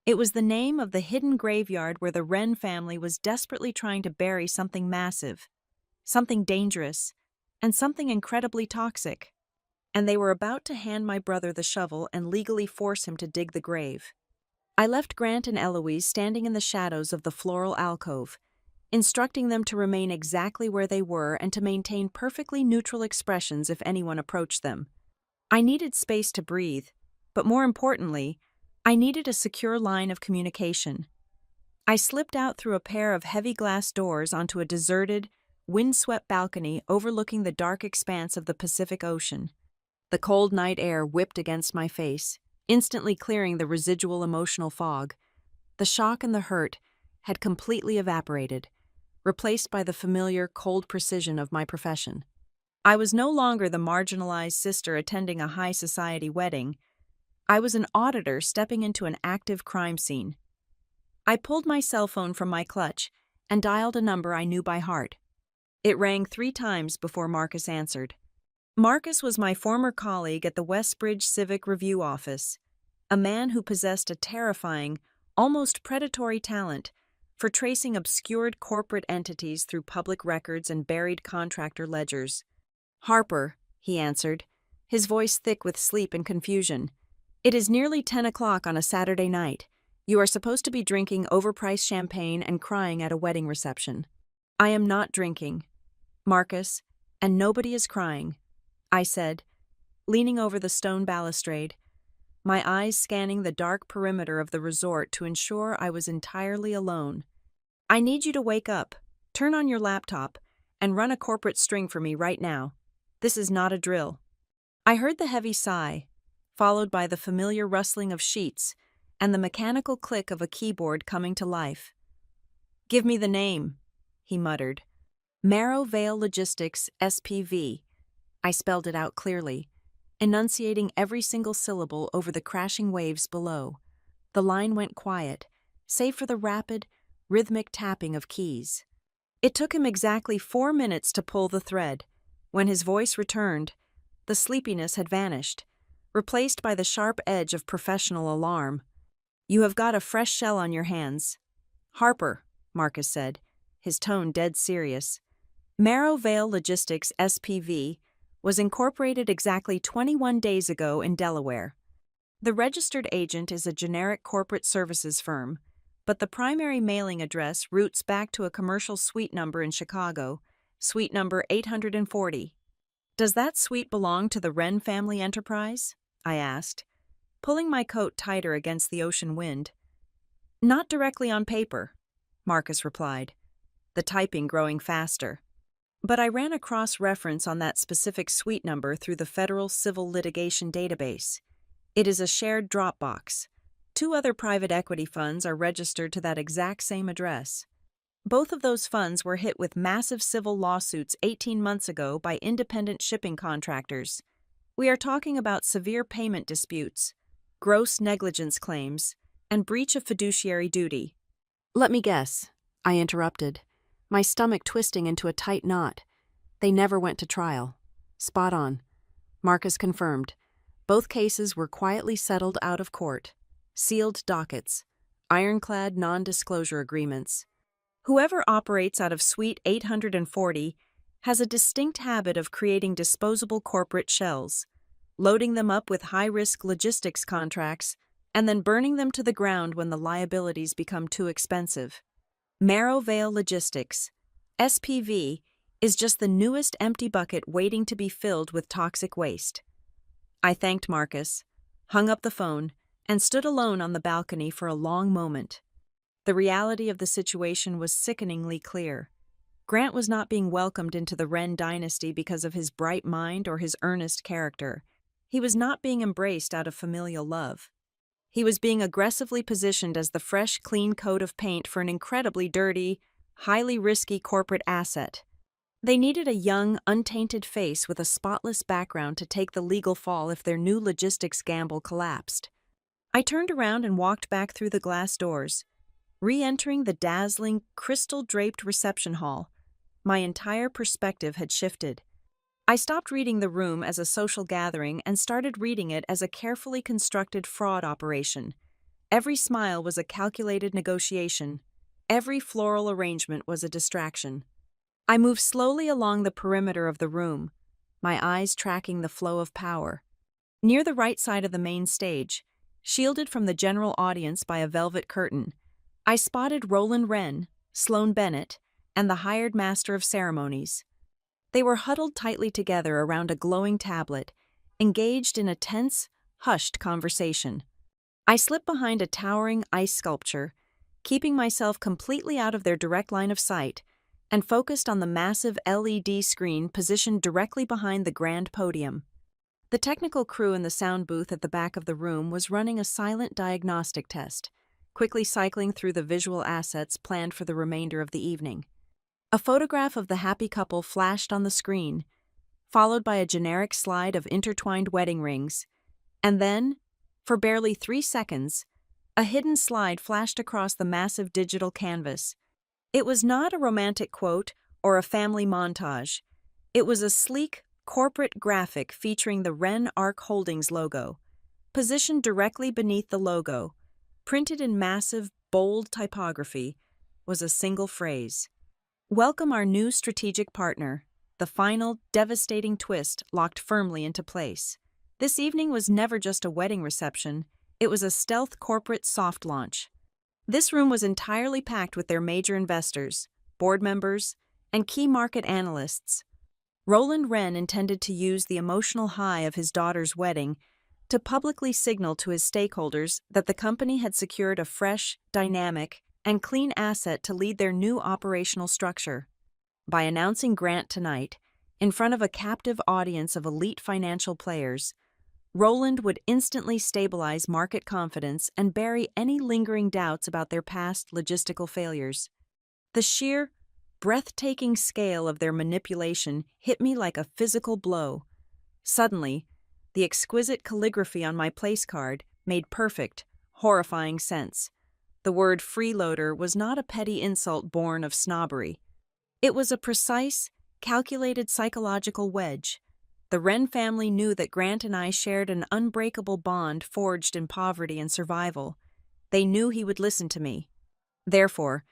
It was the name of the hidden graveyard where the Wren family was desperately trying to bury something massive, something dangerous, and something incredibly toxic. And they were about to hand my brother the shovel and legally force him to dig the grave. I left Grant and Eloise standing in the shadows of the floral alcove, instructing them to remain exactly where they were and to maintain perfectly neutral expressions if anyone approached them. I needed space to breathe, but more importantly, I needed a secure line of communication. I slipped out through a pair of heavy glass doors onto a deserted, windswept balcony overlooking the dark expanse of the Pacific Ocean. The cold night air whipped against my face, instantly clearing the residual emotional fog. The shock and the hurt had completely evaporated, replaced by the familiar, cold precision of my profession. I was no longer the marginalized sister attending a high society wedding. I was an auditor stepping into an active crime scene. I pulled my cell phone from my clutch and dialed a number I knew by heart. It rang 3 times before Marcus answered. Marcus was my former colleague at the Westbridge Civic Review office, a man who possessed a terrifying, almost predatory talent for tracing obscured corporate entities through public records and buried contractor ledgers. "Harper," he answered, his voice thick with sleep and confusion. "It is nearly 10 o'clock on a Saturday night. You are supposed to be drinking overpriced champagne and crying at a wedding reception." "I am not drinking, Marcus, and nobody is crying," I said, leaning over the stone balustrade, my eyes scanning the dark perimeter of the resort to ensure I was entirely alone. "I need you to wake up, turn on your laptop, and run a corporate string for me right now. This is not a drill." I heard the heavy sigh, followed by the familiar rustling of sheets and the mechanical click of a keyboard coming to life. "Give me the name," he muttered. "Marrow Vale Logistics, SPV. I spelled it out clearly, enunciating every single syllable over the crashing waves below. The line went quiet, save for the rapid, rhythmic tapping of keys. It took him exactly 4 minutes to pull the thread. When his voice returned, the sleepiness had vanished, replaced by the sharp edge of professional alarm. "You have got a fresh shell on your hands, Harper," Marcus said, his tone dead serious. "Marrow Vale Logistics SPV was incorporated exactly 21 days ago in Delaware. The registered agent is a generic corporate services firm, but the primary mailing address routes back to a commercial suite number in Chicago, suite number 840. "Does that suite belong to the Wren family enterprise?" I asked, pulling my coat tighter against the ocean wind. "Not directly on paper," Marcus replied, the typing growing faster. "But I ran a cross-reference on that specific suite number through the Federal Civil Litigation Database. It is a shared Dropbox. 2 other private equity funds are registered to that exact same address. Both of those funds were hit with massive civil lawsuits 18 months ago by independent shipping contractors. We are talking about severe payment disputes, gross negligence claims, and breach of fiduciary duty." "Let me guess," I interrupted, my stomach twisting into a tight knot. "They never went to trial." "Spot on," Marcus confirmed. Both cases were quietly settled out of court. Sealed dockets, ironclad non-disclosure agreements. Whoever operates out of Suite 840 has a distinct habit of creating disposable corporate shells, loading them up with high-risk logistics contracts, and then burning them to the ground when the liabilities become too expensive. Marrow Vale Logistics, SPV, is just the newest empty bucket waiting to be filled with toxic waste. I thanked Marcus, hung up the phone, and stood alone on the balcony for a long moment. The reality of the situation was sickeningly clear. Grant was not being welcomed into the Wren dynasty because of his bright mind or his earnest character. He was not being embraced out of familial love. He was being aggressively positioned as the fresh, clean coat of paint for an incredibly dirty, highly risky corporate asset. They needed a young, untainted face with a spotless background to take the legal fall if their new logistics gamble collapsed. I turned around and walked back through the glass doors, re-entering the dazzling, crystal-draped reception hall. My entire perspective had shifted. I stopped reading the room as a social gathering and started reading it as a carefully constructed fraud operation. Every smile was a calculated negotiation. Every floral arrangement was a distraction. I moved slowly along the perimeter of the room, my eyes tracking the flow of power. Near the right side of the main stage, shielded from the general audience by a velvet curtain, I spotted Roland Wren, Sloan Bennett, and the hired master of ceremonies. They were huddled tightly together around a glowing tablet, engaged in a tense, hushed conversation. I slipped behind a towering ice sculpture, keeping myself completely out of their direct line of sight, and focused on the massive LED screen positioned directly behind the grand podium. The technical crew in the sound booth at the back of the room was running a silent diagnostic test, quickly cycling through the visual assets planned for the remainder of the evening. A photograph of the happy couple flashed on the screen, followed by a generic slide of intertwined wedding rings, and then, for barely 3 seconds, a hidden slide flashed across the massive digital canvas. It was not a romantic quote or a family montage. It was a sleek, corporate graphic featuring the Wren Arc Holdings logo. Positioned directly beneath the logo, printed in massive, bold typography, was a single phrase. "Welcome our new strategic partner." The final, devastating twist locked firmly into place. This evening was never just a wedding reception, it was a stealth corporate soft launch. This room was entirely packed with their major investors, board members, and key market analysts. Roland Wren intended to use the emotional high of his daughter's wedding to publicly signal to his stakeholders that the company had secured a fresh, dynamic, and clean asset to lead their new operational structure. By announcing Grant tonight, in front of a captive audience of elite financial players, Roland would instantly stabilize market confidence and bury any lingering doubts about their past logistical failures. The sheer, breathtaking scale of their manipulation hit me like a physical blow. Suddenly, the exquisite calligraphy on my place card made perfect, horrifying sense. The word freeloader was not a petty insult born of snobbery. It was a precise, calculated psychological wedge. The Wren family knew that Grant and I shared an unbreakable bond forged in poverty and survival. They knew he would listen to me. Therefore,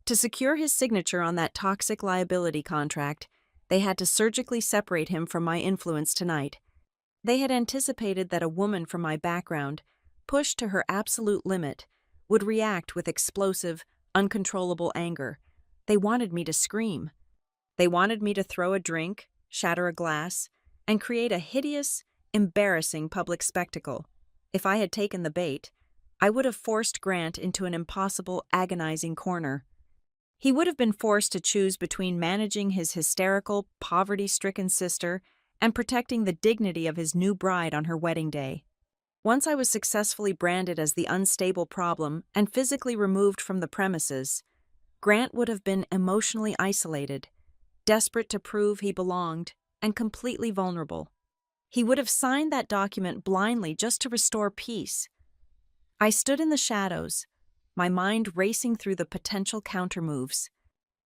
to secure his signature on that toxic liability contract, they had to surgically separate him from my influence tonight. They had anticipated that a woman from my background, pushed to her absolute limit, would react with explosive, uncontrollable anger. They wanted me to scream. They wanted me to throw a drink, shatter a glass, and create a hideous, embarrassing public spectacle. If I had taken the bait, I would have forced Grant into an impossible, agonizing corner. He would have been forced to choose between managing his hysterical, poverty-stricken sister and protecting the dignity of his new bride on her wedding day. Once I was successfully branded as the unstable problem and physically removed from the premises, Grant would have been emotionally isolated, desperate to prove he belonged, and completely vulnerable. He would have signed that document blindly just to restore peace. I stood in the shadows, my mind racing through the potential countermoves.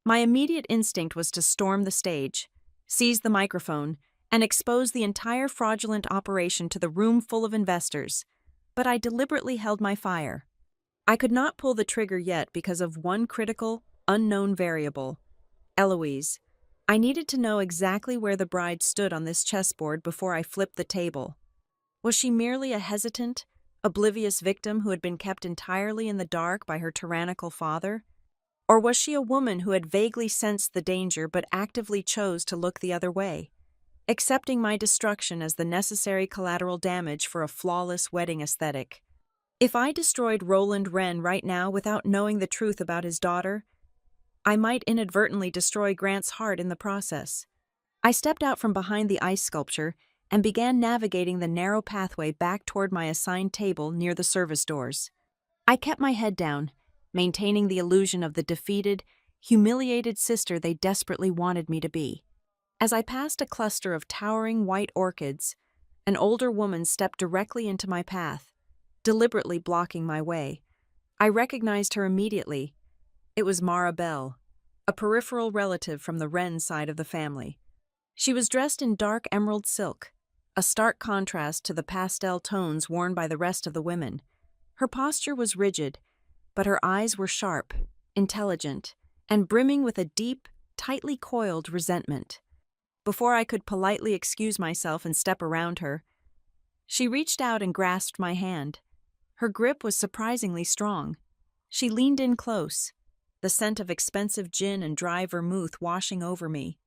My immediate instinct was to storm the stage, seize the microphone, and expose the entire fraudulent operation to the room full of investors, but I deliberately held my fire. I could not pull the trigger yet because of one critical, unknown variable: Eloise. I needed to know exactly where the bride stood on this chessboard before I flipped the table. Was she merely a hesitant, oblivious victim who had been kept entirely in the dark by her tyrannical father? Or was she a woman who had vaguely sensed the danger but actively chose to look the other way, accepting my destruction as the necessary collateral damage for a flawless wedding aesthetic? If I destroyed Roland Wren right now without knowing the truth about his daughter, I might inadvertently destroy Grant's heart in the process. I stepped out from behind the ice sculpture and began navigating the narrow pathway back toward my assigned table near the service doors. I kept my head down, maintaining the illusion of the defeated, humiliated sister they desperately wanted me to be. As I passed a cluster of towering white orchids, an older woman stepped directly into my path, deliberately blocking my way. I recognized her immediately. It was Mara Bell, a peripheral relative from the Wren side of the family. She was dressed in dark emerald silk, a stark contrast to the pastel tones worn by the rest of the women. Her posture was rigid, but her eyes were sharp, intelligent, and brimming with a deep, tightly coiled resentment. Before I could politely excuse myself and step around her, she reached out and grasped my hand. Her grip was surprisingly strong. She leaned in close, the scent of expensive gin and dry vermouth washing over me.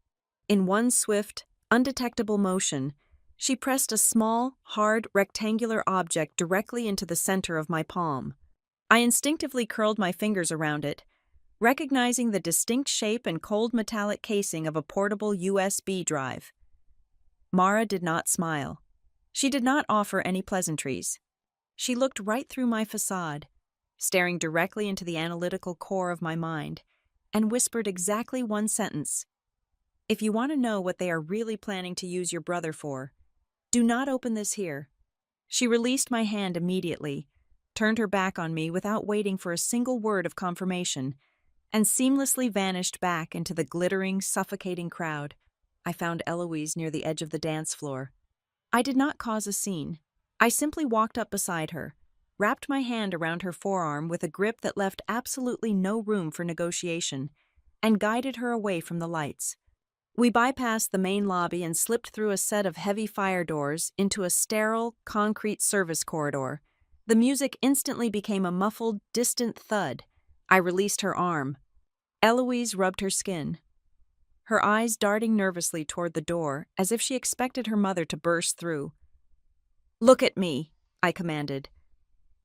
In one swift, undetectable motion, she pressed a small, hard, rectangular object directly into the center of my palm. I instinctively curled my fingers around it, recognizing the distinct shape and cold metallic casing of a portable USB drive. Mara did not smile. She did not offer any pleasantries. She looked right through my facade, staring directly into the analytical core of my mind, and whispered exactly one sentence. If you want to know what they are really planning to use your brother for, do not open this here. She released my hand immediately, turned her back on me without waiting for a single word of confirmation, and seamlessly vanished back into the glittering, suffocating crowd. I found Eloise near the edge of the dance floor. I did not cause a scene. I simply walked up beside her, wrapped my hand around her forearm with a grip that left absolutely no room for negotiation, and guided her away from the lights. We bypassed the main lobby and slipped through a set of heavy fire doors into a sterile, concrete service corridor. The music instantly became a muffled, distant thud. I released her arm. Eloise rubbed her skin, her eyes darting nervously toward the door as if she expected her mother to burst through. "Look at me," I commanded,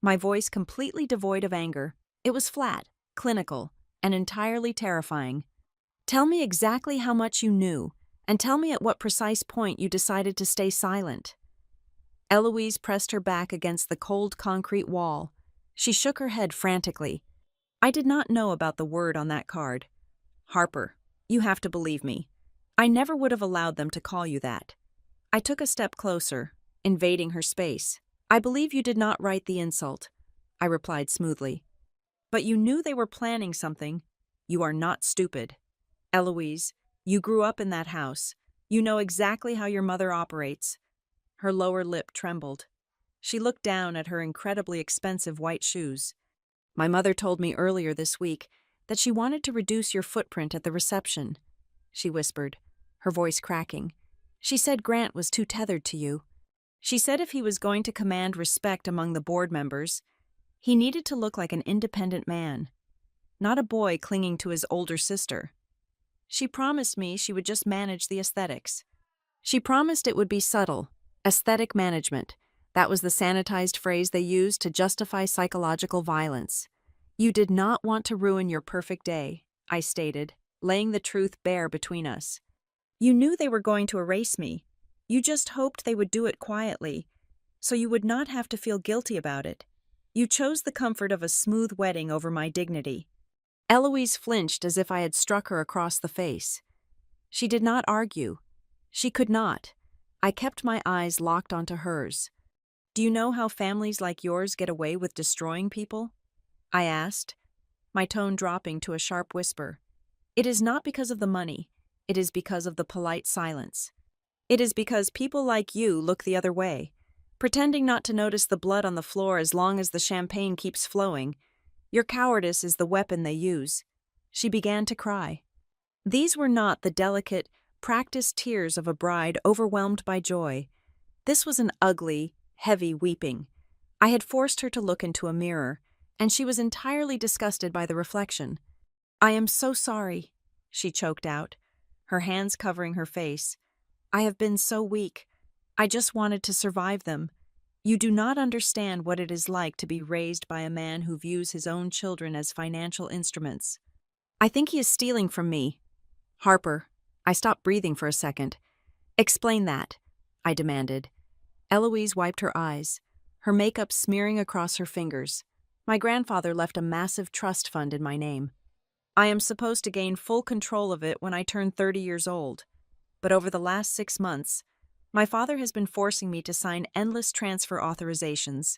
my voice completely devoid of anger. It was flat, clinical, and entirely terrifying. "Tell me exactly how much you knew, and tell me at what precise point you decided to stay silent." Eloise pressed her back against the cold concrete wall. She shook her head frantically. "I did not know about the word on that card. Harper, you have to believe me. I never would have allowed them to call you that." I took a step closer, invading her space. "I believe you did not write the insult," I replied smoothly. "But you knew they were planning something. You are not stupid. Eloise, you grew up in that house. You know exactly how your mother operates." Her lower lip trembled. She looked down at her incredibly expensive white shoes. "My mother told me earlier this week that she wanted to reduce your footprint at the reception," she whispered, her voice cracking. "She said Grant was too tethered to you. She said if he was going to command respect among the board members, he needed to look like an independent man, not a boy clinging to his older sister. She promised me she would just manage the aesthetics. She promised it would be subtle, aesthetic management. That was the sanitized phrase they used to justify psychological violence. You did not want to ruin your perfect day," I stated, laying the truth bare between us. "You knew they were going to erase me. You just hoped they would do it quietly, so you would not have to feel guilty about it. You chose the comfort of a smooth wedding over my dignity." Eloise flinched as if I had struck her across the face. She did not argue. She could not. I kept my eyes locked onto hers. "Do you know how families like yours get away with destroying people?" I asked, my tone dropping to a sharp whisper. "It is not because of the money. It is because of the polite silence. It is because people like you look the other way, pretending not to notice the blood on the floor as long as the champagne keeps flowing. Your cowardice is the weapon they use." She began to cry. These were not the delicate, practiced tears of a bride overwhelmed by joy. This was an ugly, heavy weeping. I had forced her to look into a mirror, and she was entirely disgusted by the reflection. "I am so sorry," she choked out, her hands covering her face. "I have been so weak. I just wanted to survive them. You do not understand what it is like to be raised by a man who views his own children as financial instruments. I think he is stealing from me." "Harper," I stopped breathing for a second. "Explain that," I demanded. Eloise wiped her eyes, her makeup smearing across her fingers. "My grandfather left a massive trust fund in my name. I am supposed to gain full control of it when I turn 30 years old. But over the last 6 months, my father has been forcing me to sign endless transfer authorizations.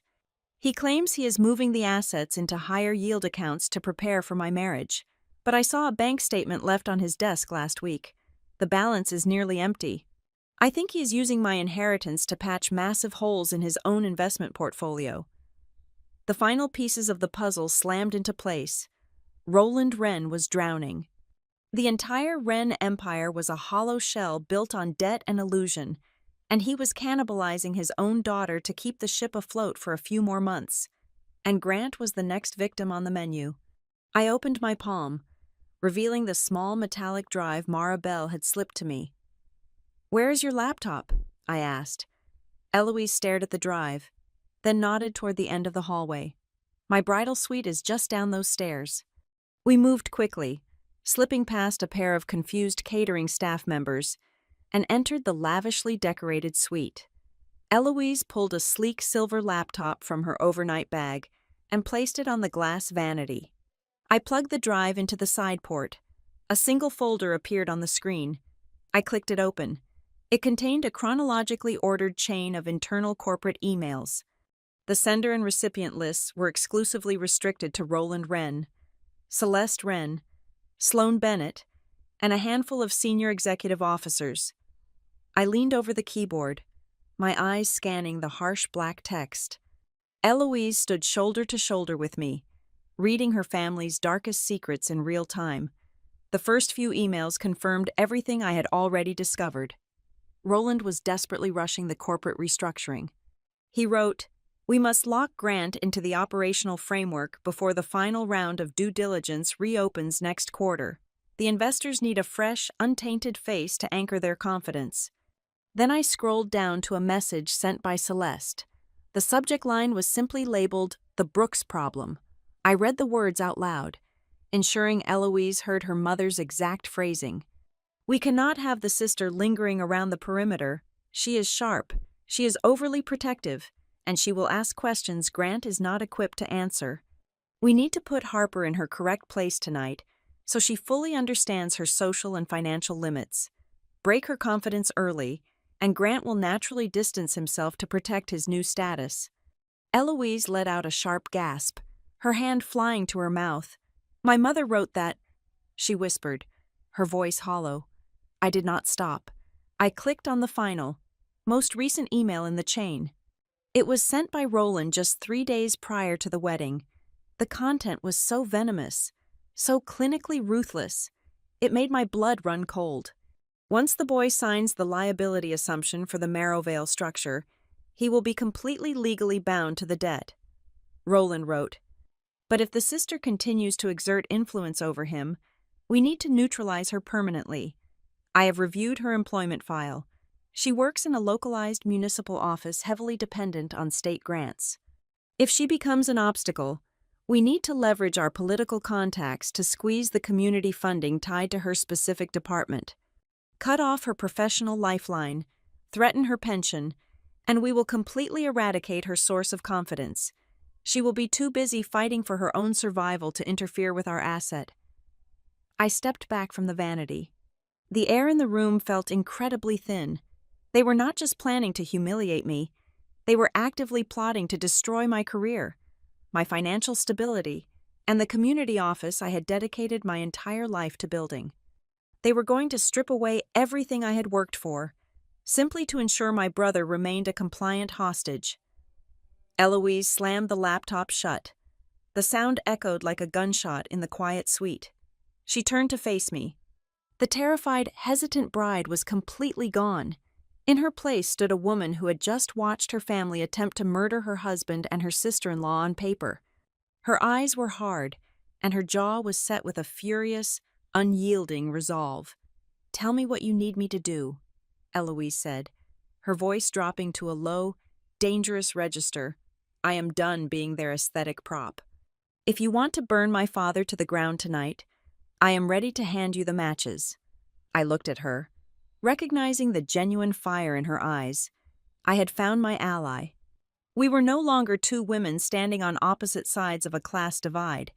He claims he is moving the assets into higher yield accounts to prepare for my marriage. But I saw a bank statement left on his desk last week. The balance is nearly empty. I think he is using my inheritance to patch massive holes in his own investment portfolio." The final pieces of the puzzle slammed into place. Roland Wren was drowning. The entire Wren empire was a hollow shell built on debt and illusion, and he was cannibalizing his own daughter to keep the ship afloat for a few more months. And Grant was the next victim on the menu. I opened my palm, revealing the small metallic drive Mara Bell had slipped to me. "Where is your laptop?" I asked. Eloise stared at the drive, then nodded toward the end of the hallway. "My bridal suite is just down those stairs." We moved quickly, slipping past a pair of confused catering staff members, and entered the lavishly decorated suite. Eloise pulled a sleek silver laptop from her overnight bag and placed it on the glass vanity. I plugged the drive into the side port. A single folder appeared on the screen. I clicked it open. It contained a chronologically ordered chain of internal corporate emails. The sender and recipient lists were exclusively restricted to Roland Wren, Celeste Wren, Sloan Bennett, and a handful of senior executive officers. I leaned over the keyboard, my eyes scanning the harsh black text. Eloise stood shoulder to shoulder with me, reading her family's darkest secrets in real time. The first few emails confirmed everything I had already discovered. Roland was desperately rushing the corporate restructuring. He wrote, "We must lock Grant into the operational framework before the final round of due diligence reopens next quarter. The investors need a fresh, untainted face to anchor their confidence." Then I scrolled down to a message sent by Celeste. The subject line was simply labeled, "The Brooks Problem." I read the words out loud, ensuring Eloise heard her mother's exact phrasing. "We cannot have the sister lingering around the perimeter. She is sharp, she is overly protective, and she will ask questions Grant is not equipped to answer. We need to put Harper in her correct place tonight, so she fully understands her social and financial limits. Break her confidence early, and Grant will naturally distance himself to protect his new status." Eloise let out a sharp gasp, her hand flying to her mouth. "My mother wrote that," she whispered, her voice hollow. I did not stop. I clicked on the final, most recent email in the chain. It was sent by Roland just 3 days prior to the wedding. The content was so venomous, so clinically ruthless, it made my blood run cold. Once the boy signs the liability assumption for the Marrowvale structure, he will be completely legally bound to the debt. Roland wrote, "But if the sister continues to exert influence over him, we need to neutralize her permanently. I have reviewed her employment file. She works in a localized municipal office heavily dependent on state grants. If she becomes an obstacle, we need to leverage our political contacts to squeeze the community funding tied to her specific department. Cut off her professional lifeline, threaten her pension, and we will completely eradicate her source of confidence. She will be too busy fighting for her own survival to interfere with our asset." I stepped back from the vanity. The air in the room felt incredibly thin. They were not just planning to humiliate me, they were actively plotting to destroy my career, my financial stability, and the community office I had dedicated my entire life to building. They were going to strip away everything I had worked for, simply to ensure my brother remained a compliant hostage. Eloise slammed the laptop shut. The sound echoed like a gunshot in the quiet suite. She turned to face me. The terrified, hesitant bride was completely gone. In her place stood a woman who had just watched her family attempt to murder her husband and her sister-in-law on paper. Her eyes were hard, and her jaw was set with a furious, unyielding resolve. "Tell me what you need me to do," Eloise said, her voice dropping to a low, dangerous register. "I am done being their aesthetic prop. If you want to burn my father to the ground tonight, I am ready to hand you the matches." I looked at her, recognizing the genuine fire in her eyes. I had found my ally. We were no longer two women standing on opposite sides of a class divide.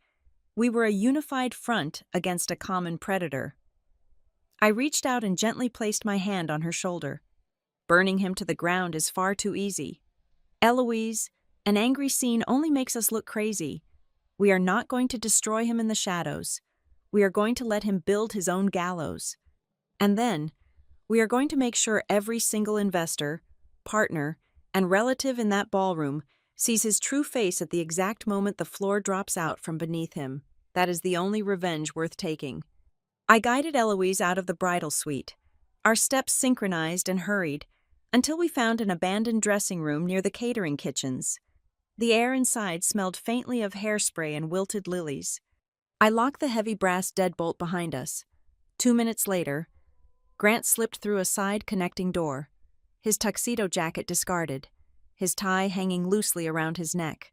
We were a unified front against a common predator. I reached out and gently placed my hand on her shoulder. "Burning him to the ground is far too easy. Eloise, an angry scene only makes us look crazy. We are not going to destroy him in the shadows. We are going to let him build his own gallows. And then, we are going to make sure every single investor, partner, and relative in that ballroom sees his true face at the exact moment the floor drops out from beneath him. That is the only revenge worth taking." I guided Eloise out of the bridal suite. Our steps synchronized and hurried, until we found an abandoned dressing room near the catering kitchens. The air inside smelled faintly of hairspray and wilted lilies. I locked the heavy brass deadbolt behind us. 2 minutes later, Grant slipped through a side connecting door, his tuxedo jacket discarded, his tie hanging loosely around his neck.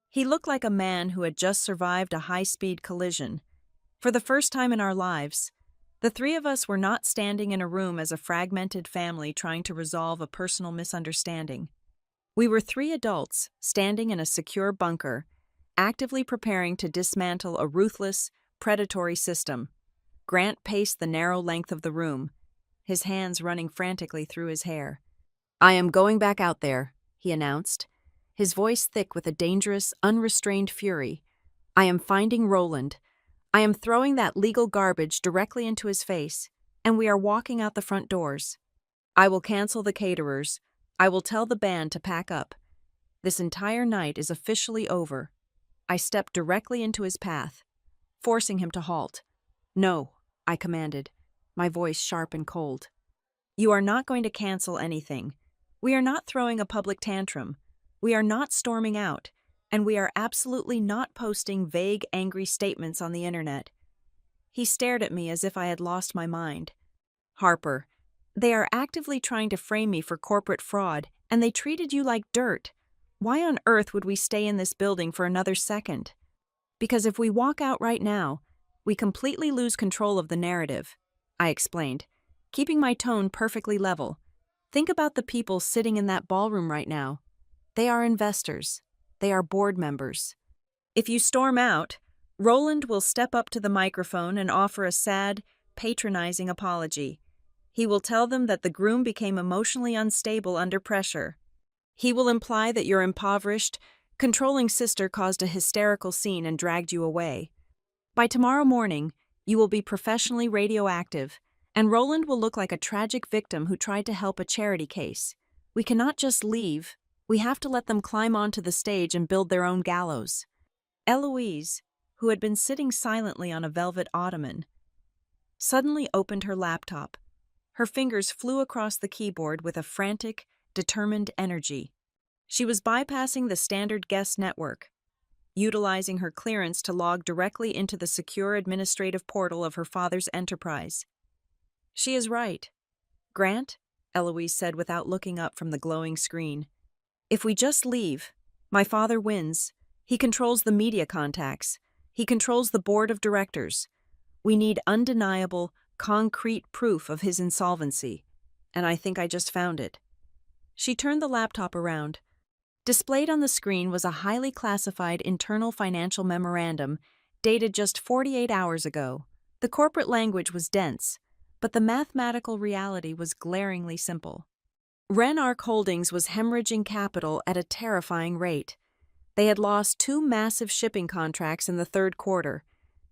He looked like a man who had just survived a high-speed collision. For the first time in our lives, the three of us were not standing in a room as a fragmented family trying to resolve a personal misunderstanding. We were three adults standing in a secure bunker, actively preparing to dismantle a ruthless, predatory system. Grant paced the narrow length of the room, his hands running frantically through his hair. "I am going back out there," he announced, his voice thick with a dangerous, unrestrained fury. "I am finding Roland. I am throwing that legal garbage directly into his face, and we are walking out the front doors. I will cancel the caterers. I will tell the band to pack up. This entire night is officially over." I stepped directly into his path, forcing him to halt. "No," I commanded, my voice sharp and cold. "You are not going to cancel anything. We are not throwing a public tantrum. We are not storming out, and we are absolutely not posting vague, angry statements on the internet." He stared at me as if I had lost my mind. "Harper, they are actively trying to frame me for corporate fraud, and they treated you like dirt. Why on earth would we stay in this building for another second? Because if we walk out right now, we completely lose control of the narrative," I explained, keeping my tone perfectly level. "Think about the people sitting in that ballroom right now. They are investors. They are board members. If you storm out, Roland will step up to the microphone and offer a sad, patronizing apology. He will tell them that the groom became emotionally unstable under pressure. He will imply that your impoverished, controlling sister caused a hysterical scene and dragged you away. By tomorrow morning, you will be professionally radioactive, and Roland will look like a tragic victim who tried to help a charity case. We cannot just leave. We have to let them climb onto the stage and build their own gallows." Eloise, who had been sitting silently on a velvet ottoman, suddenly opened her laptop. Her fingers flew across the keyboard with a frantic, determined energy. She was bypassing the standard guest network, utilizing her clearance to log directly into the secure administrative portal of her father's enterprise. "She is right, Grant," Eloise said without looking up from the glowing screen. "If we just leave, my father wins. He controls the media contacts. He controls the board of directors. We need undeniable, concrete proof of his insolvency, and I think I just found it." She turned the laptop around. Displayed on the screen was a highly classified internal financial memorandum dated just 48 hours ago. The corporate language was dense, but the mathematical reality was glaringly simple. Renark Holdings was hemorrhaging capital at a terrifying rate. They had lost 2 massive shipping contracts in the third quarter,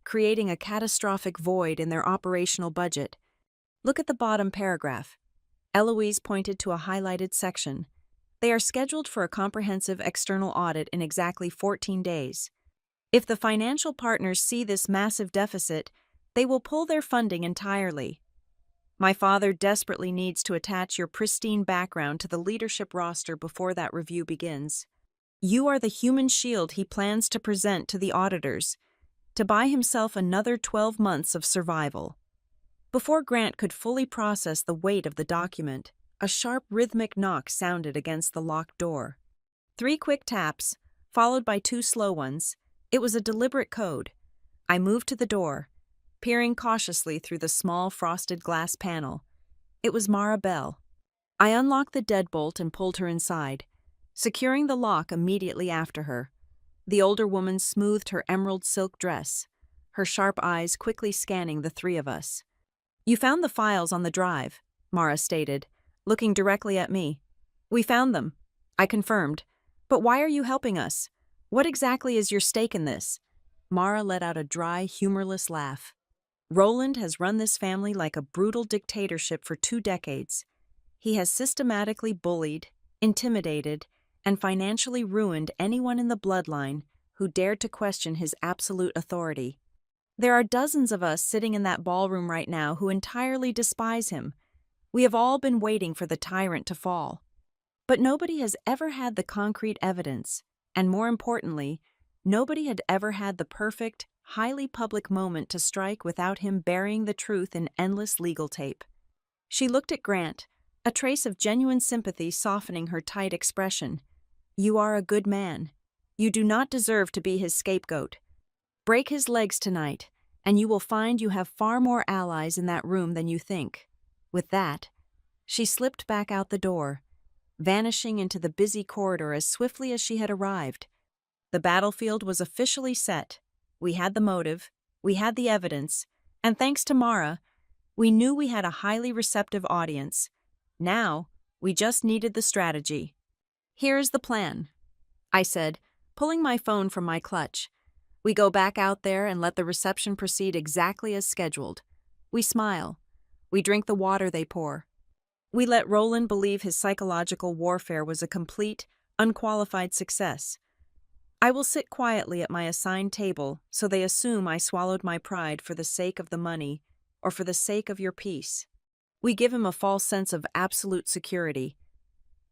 creating a catastrophic void in their operational budget. Look at the bottom paragraph. Eloise pointed to a highlighted section. They are scheduled for a comprehensive external audit in exactly 14 days. If the financial partners see this massive deficit, they will pull their funding entirely. My father desperately needs to attach your pristine background to the leadership roster before that review begins. You are the human shield he plans to present to the auditors, to buy himself another 12 months of survival. Before Grant could fully process the weight of the document, a sharp rhythmic knock sounded against the locked door. 3 quick taps, followed by 2 slow ones. It was a deliberate code. I moved to the door, peering cautiously through the small frosted glass panel. It was Mara Bell. I unlocked the deadbolt and pulled her inside, securing the lock immediately after her. The older woman smoothed her emerald silk dress, her sharp eyes quickly scanning the 3 of us. "You found the files on the drive," Mara stated, looking directly at me. "We found them," I confirmed. "But why are you helping us? What exactly is your stake in this?" Mara let out a dry, humorless laugh. "Roland has run this family like a brutal dictatorship for 2 decades. He has systematically bullied, intimidated, and financially ruined anyone in the bloodline who dared to question his absolute authority. There are dozens of us sitting in that ballroom right now who entirely despise him. We have all been waiting for the tyrant to fall. But nobody has ever had the concrete evidence, and more importantly, nobody had ever had the perfect, highly public moment to strike without him burying the truth in endless legal tape." She looked at Grant, a trace of genuine sympathy softening her tight expression. "You are a good man. You do not deserve to be his scapegoat. Break his legs tonight, and you will find you have far more allies in that room than you think." With that, she slipped back out the door, vanishing into the busy corridor as swiftly as she had arrived. The battlefield was officially set. We had the motive, we had the evidence, and thanks to Mara, we knew we had a highly receptive audience. Now, we just needed the strategy. "Here is the plan," I said, pulling my phone from my clutch. "We go back out there and let the reception proceed exactly as scheduled. We smile. We drink the water they pour. We let Roland believe his psychological warfare was a complete, unqualified success. I will sit quietly at my assigned table so they assume I swallowed my pride for the sake of the money or for the sake of your peace. We give him a false sense of absolute security."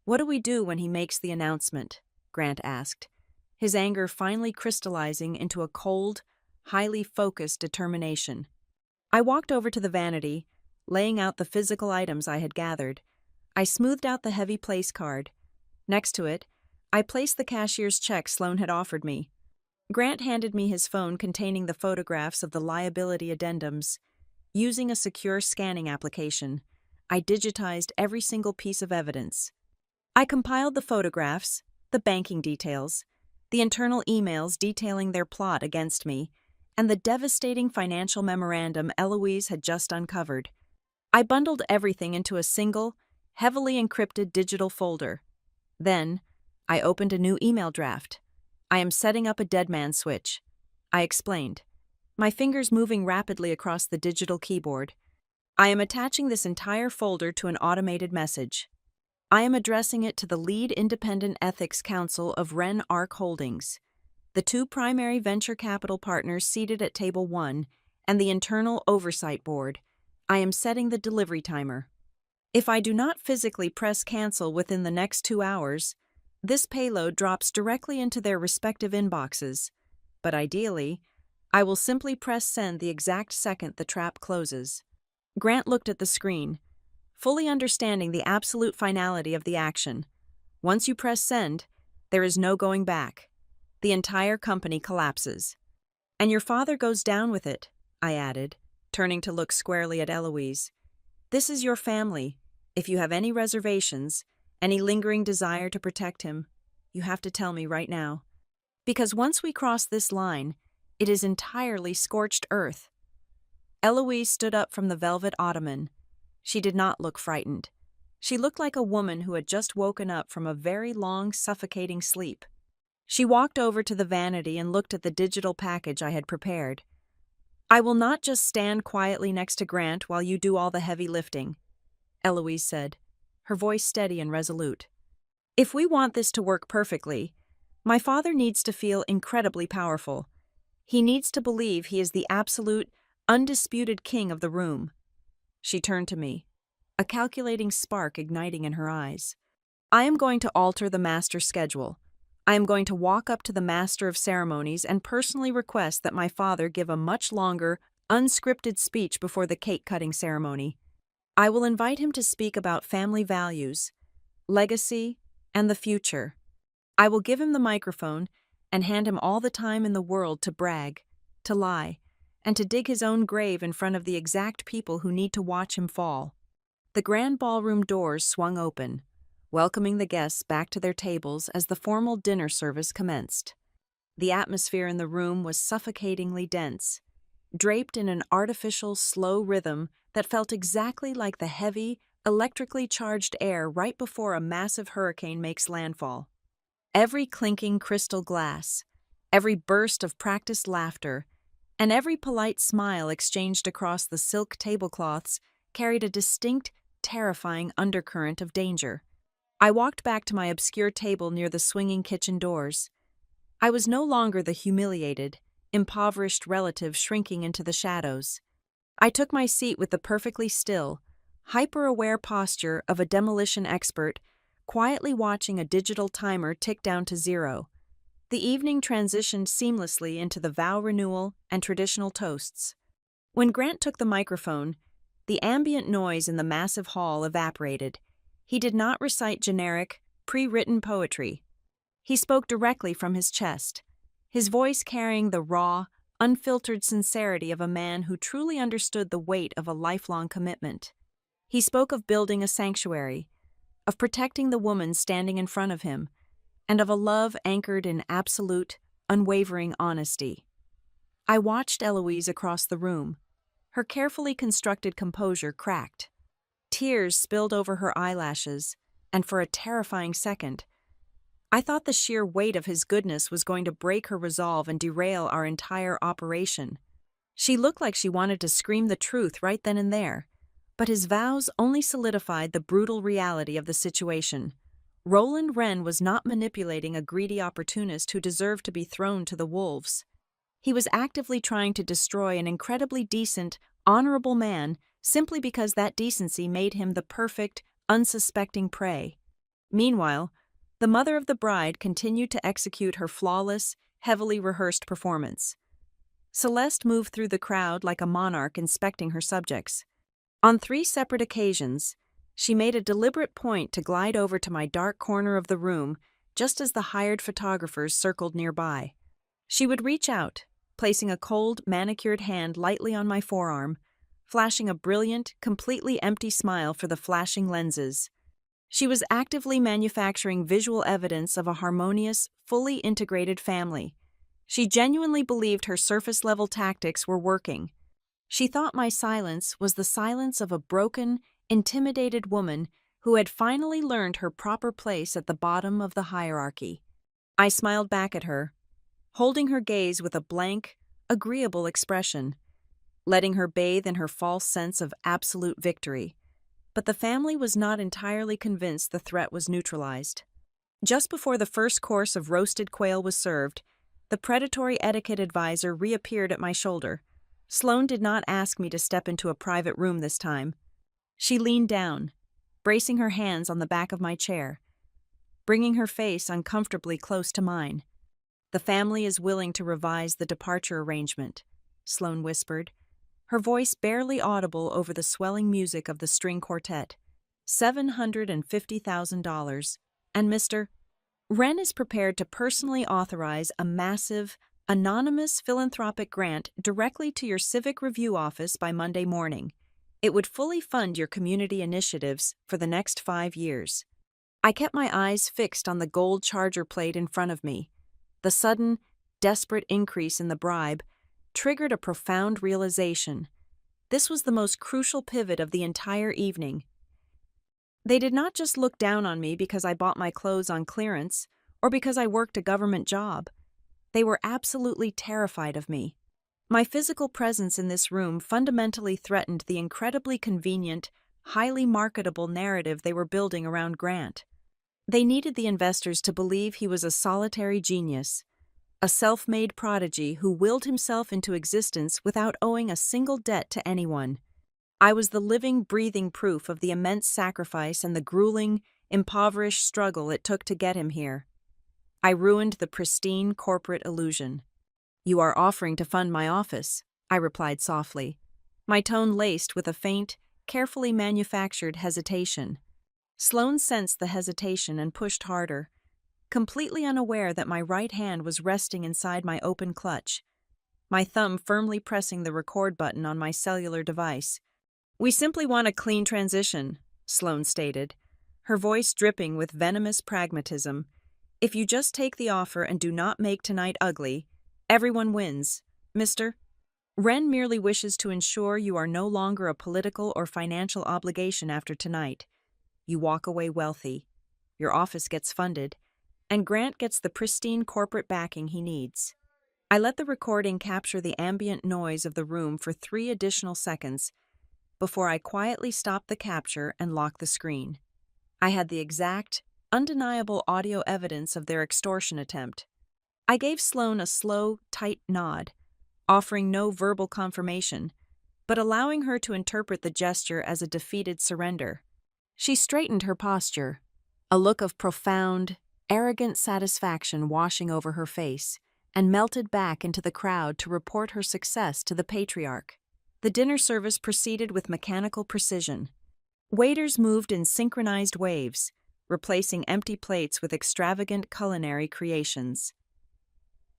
"What do we do when he makes the announcement?" Grant asked, his anger finally crystallizing into a cold, highly focused determination. I walked over to the vanity, laying out the physical items I had gathered. I smoothed out the heavy place card. Next to it, I placed the cashier's check Sloan had offered me. Grant handed me his phone containing the photographs of the liability addendums. Using a secure scanning application, I digitized every single piece of evidence. I compiled the photographs, the banking details, the internal emails detailing their plot against me, and the devastating financial memorandum Eloise had just uncovered. I bundled everything into a single, heavily encrypted digital folder. Then, I opened a new email draft. "I am setting up a dead man switch," I explained, my fingers moving rapidly across the digital keyboard. "I am attaching this entire folder to an automated message. I am addressing it to the lead independent ethics counsel of Ren Arc Holdings, the two primary venture capital partners seated at Table 1, and the internal oversight board. I am setting the delivery timer. If I do not physically press cancel within the next 2 hours, this payload drops directly into their respective inboxes. But ideally, I will simply press send the exact second the trap closes." Grant looked at the screen, fully understanding the absolute finality of the action. Once you press send, there is no going back. The entire company collapses. "And your father goes down with it," I added, turning to look squarely at Eloise. "This is your family. If you have any reservations, any lingering desire to protect him, you have to tell me right now. Because once we cross this line, it is entirely scorched earth." Eloise stood up from the velvet ottoman. She did not look frightened. She looked like a woman who had just woken up from a very long, suffocating sleep. She walked over to the vanity and looked at the digital package I had prepared. "I will not just stand quietly next to Grant while you do all the heavy lifting," Eloise said, her voice steady and resolute. "If we want this to work perfectly, my father needs to feel incredibly powerful. He needs to believe he is the absolute, undisputed king of the room." She turned to me, a calculating spark igniting in her eyes. "I am going to alter the master schedule. I am going to walk up to the master of ceremonies and personally request that my father give a much longer, unscripted speech before the cake-cutting ceremony. I will invite him to speak about family values, legacy, and the future. I will give him the microphone and hand him all the time in the world to brag, to lie, and to dig his own grave in front of the exact people who need to watch him fall." The grand ballroom doors swung open, welcoming the guests back to their tables as the formal dinner service commenced. The atmosphere in the room was suffocatingly dense, draped in an artificial, slow rhythm that felt exactly like the heavy, electrically charged air right before a massive hurricane makes landfall. Every clinking crystal glass, every burst of practiced laughter, and every polite smile exchanged across the silk tablecloths carried a distinct, terrifying undercurrent of danger. I walked back to my obscure table near the swinging kitchen doors. I was no longer the humiliated, impoverished relative shrinking into the shadows. I took my seat with the perfectly still, hyper-aware posture of a demolition expert, quietly watching a digital timer tick down to 0. The evening transitioned seamlessly into the vow renewal and traditional toasts. When Grant took the microphone, the ambient noise in the massive hall evaporated. He did not recite generic, pre-written poetry. He spoke directly from his chest, his voice carrying the raw, unfiltered sincerity of a man who truly understood the weight of a lifelong commitment. He spoke of building a sanctuary, of protecting the woman standing in front of him, and of a love anchored in absolute, unwavering honesty. I watched Eloise across the room. Her carefully constructed composure cracked. Tears spilled over her eyelashes, and for a terrifying second, I thought the sheer weight of his goodness was going to break her resolve and derail our entire operation. She looked like she wanted to scream the truth right then and there, but his vows only solidified the brutal reality of the situation. Roland Wren was not manipulating a greedy opportunist who deserved to be thrown to the wolves. He was actively trying to destroy an incredibly decent, honorable man simply because that decency made him the perfect, unsuspecting prey. Meanwhile, the mother of the bride continued to execute her flawless, heavily rehearsed performance. Celeste moved through the crowd like a monarch inspecting her subjects. On 3 separate occasions, she made a deliberate point to glide over to my dark corner of the room just as the hired photographers circled nearby. She would reach out, placing a cold, manicured hand lightly on my forearm, flashing a brilliant, completely empty smile for the flashing lenses. She was actively manufacturing visual evidence of a harmonious, fully integrated family. She genuinely believed her surface-level tactics were working. She thought my silence was the silence of a broken, intimidated woman who had finally learned her proper place at the bottom of the hierarchy. I smiled back at her, holding her gaze with a blank, agreeable expression, letting her bathe in her false sense of absolute victory. But the family was not entirely convinced the threat was neutralized. Just before the first course of roasted quail was served, the predatory etiquette advisor reappeared at my shoulder. Sloane did not ask me to step into a private room this time. She leaned down, bracing her hands on the back of my chair, bringing her face uncomfortably close to mine. "The family is willing to revise the departure arrangement," Sloane whispered, her voice barely audible over the swelling music of the string quartet. $750,000, and Mr. Wren is prepared to personally authorize a massive, anonymous philanthropic grant directly to your Civic Review office by Monday morning. It would fully fund your community initiatives for the next 5 years. I kept my eyes fixed on the gold charger plate in front of me. The sudden, desperate increase in the bribe triggered a profound realization. This was the most crucial pivot of the entire evening. They did not just look down on me because I bought my clothes on clearance or because I worked a government job. They were absolutely terrified of me. My physical presence in this room fundamentally threatened the incredibly convenient, highly marketable narrative they were building around Grant. They needed the investors to believe he was a solitary genius, a self-made prodigy who willed himself into existence without owing a single debt to anyone. I was the living, breathing proof of the immense sacrifice and the grueling, impoverished struggle it took to get him here. I ruined the pristine corporate illusion. "You are offering to fund my office," I replied softly, my tone laced with a faint, carefully manufactured hesitation. Sloane sensed the hesitation and pushed harder, completely unaware that my right hand was resting inside my open clutch, my thumb firmly pressing the record button on my cellular device. "We simply want a clean transition," Sloane stated, her voice dripping with venomous pragmatism. "If you just take the offer and do not make tonight ugly, everyone wins. Mr. Wren merely wishes to ensure you are no longer a political or financial obligation after tonight. You walk away wealthy, your office gets funded, and Grant gets the pristine corporate backing he needs." I let the recording capture the ambient noise of the room for 3 additional seconds before I quietly stopped the capture and locked the screen. I had the exact, undeniable audio evidence of their extortion attempt. I gave Sloane a slow, tight nod, offering no verbal confirmation, but allowing her to interpret the gesture as a defeated surrender. She straightened her posture, a look of profound, arrogant satisfaction washing over her face, and melted back into the crowd to report her success to the patriarch. The dinner service proceeded with mechanical precision. Waiters moved in synchronized waves, replacing empty plates with extravagant culinary creations.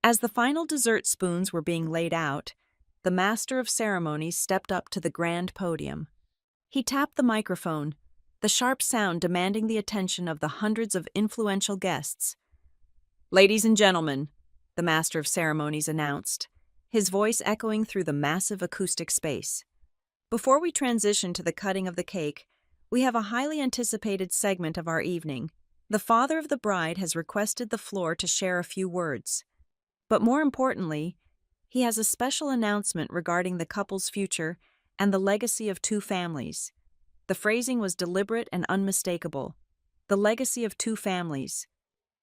As the final dessert spoons were being laid out, the master of ceremonies stepped up to the grand podium. He tapped the microphone, the sharp sound demanding the attention of the hundreds of influential guests. "Ladies and gentlemen," the master of ceremonies announced, his voice echoing through the massive acoustic space. Before we transition to the cutting of the cake, we have a highly anticipated segment of our evening. The father of the bride has requested the floor to share a few words. But more importantly, he has a special announcement regarding the couple's future and the legacy of two families. The phrasing was deliberate and unmistakable. The legacy of two families.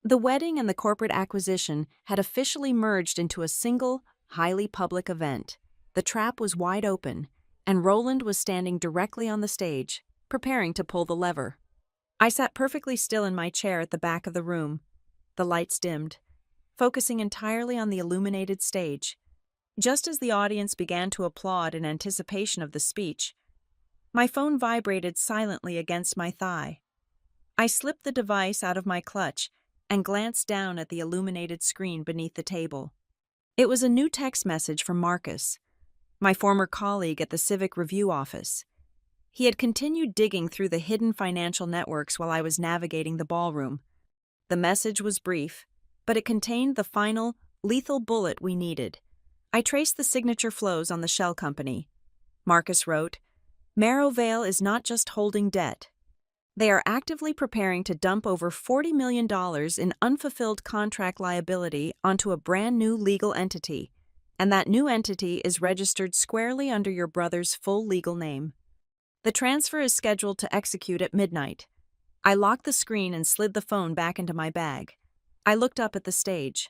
The wedding and the corporate acquisition had officially merged into a single, highly public event. The trap was wide open, and Roland was standing directly on the stage, preparing to pull the lever. I sat perfectly still in my chair at the back of the room. The lights dimmed, focusing entirely on the illuminated stage. Just as the audience began to applaud in anticipation of the speech, my phone vibrated silently against my thigh. I slipped the device out of my clutch and glanced down at the illuminated screen beneath the table. It was a new text message from Marcus, my former colleague at the Civic Review office. He had continued digging through the hidden financial networks while I was navigating the ballroom. The message was brief, but it contained the final, lethal bullet we needed. I traced the signature flows on the shell company. Marcus wrote, "Marrowvale is not just holding debt. They are actively preparing to dump over $40 million in unfulfilled contract liability onto a brand new legal entity, and that new entity is registered squarely under your brother's full legal name. The transfer is scheduled to execute at midnight." I locked the screen and slid the phone back into my bag. I looked up at the stage.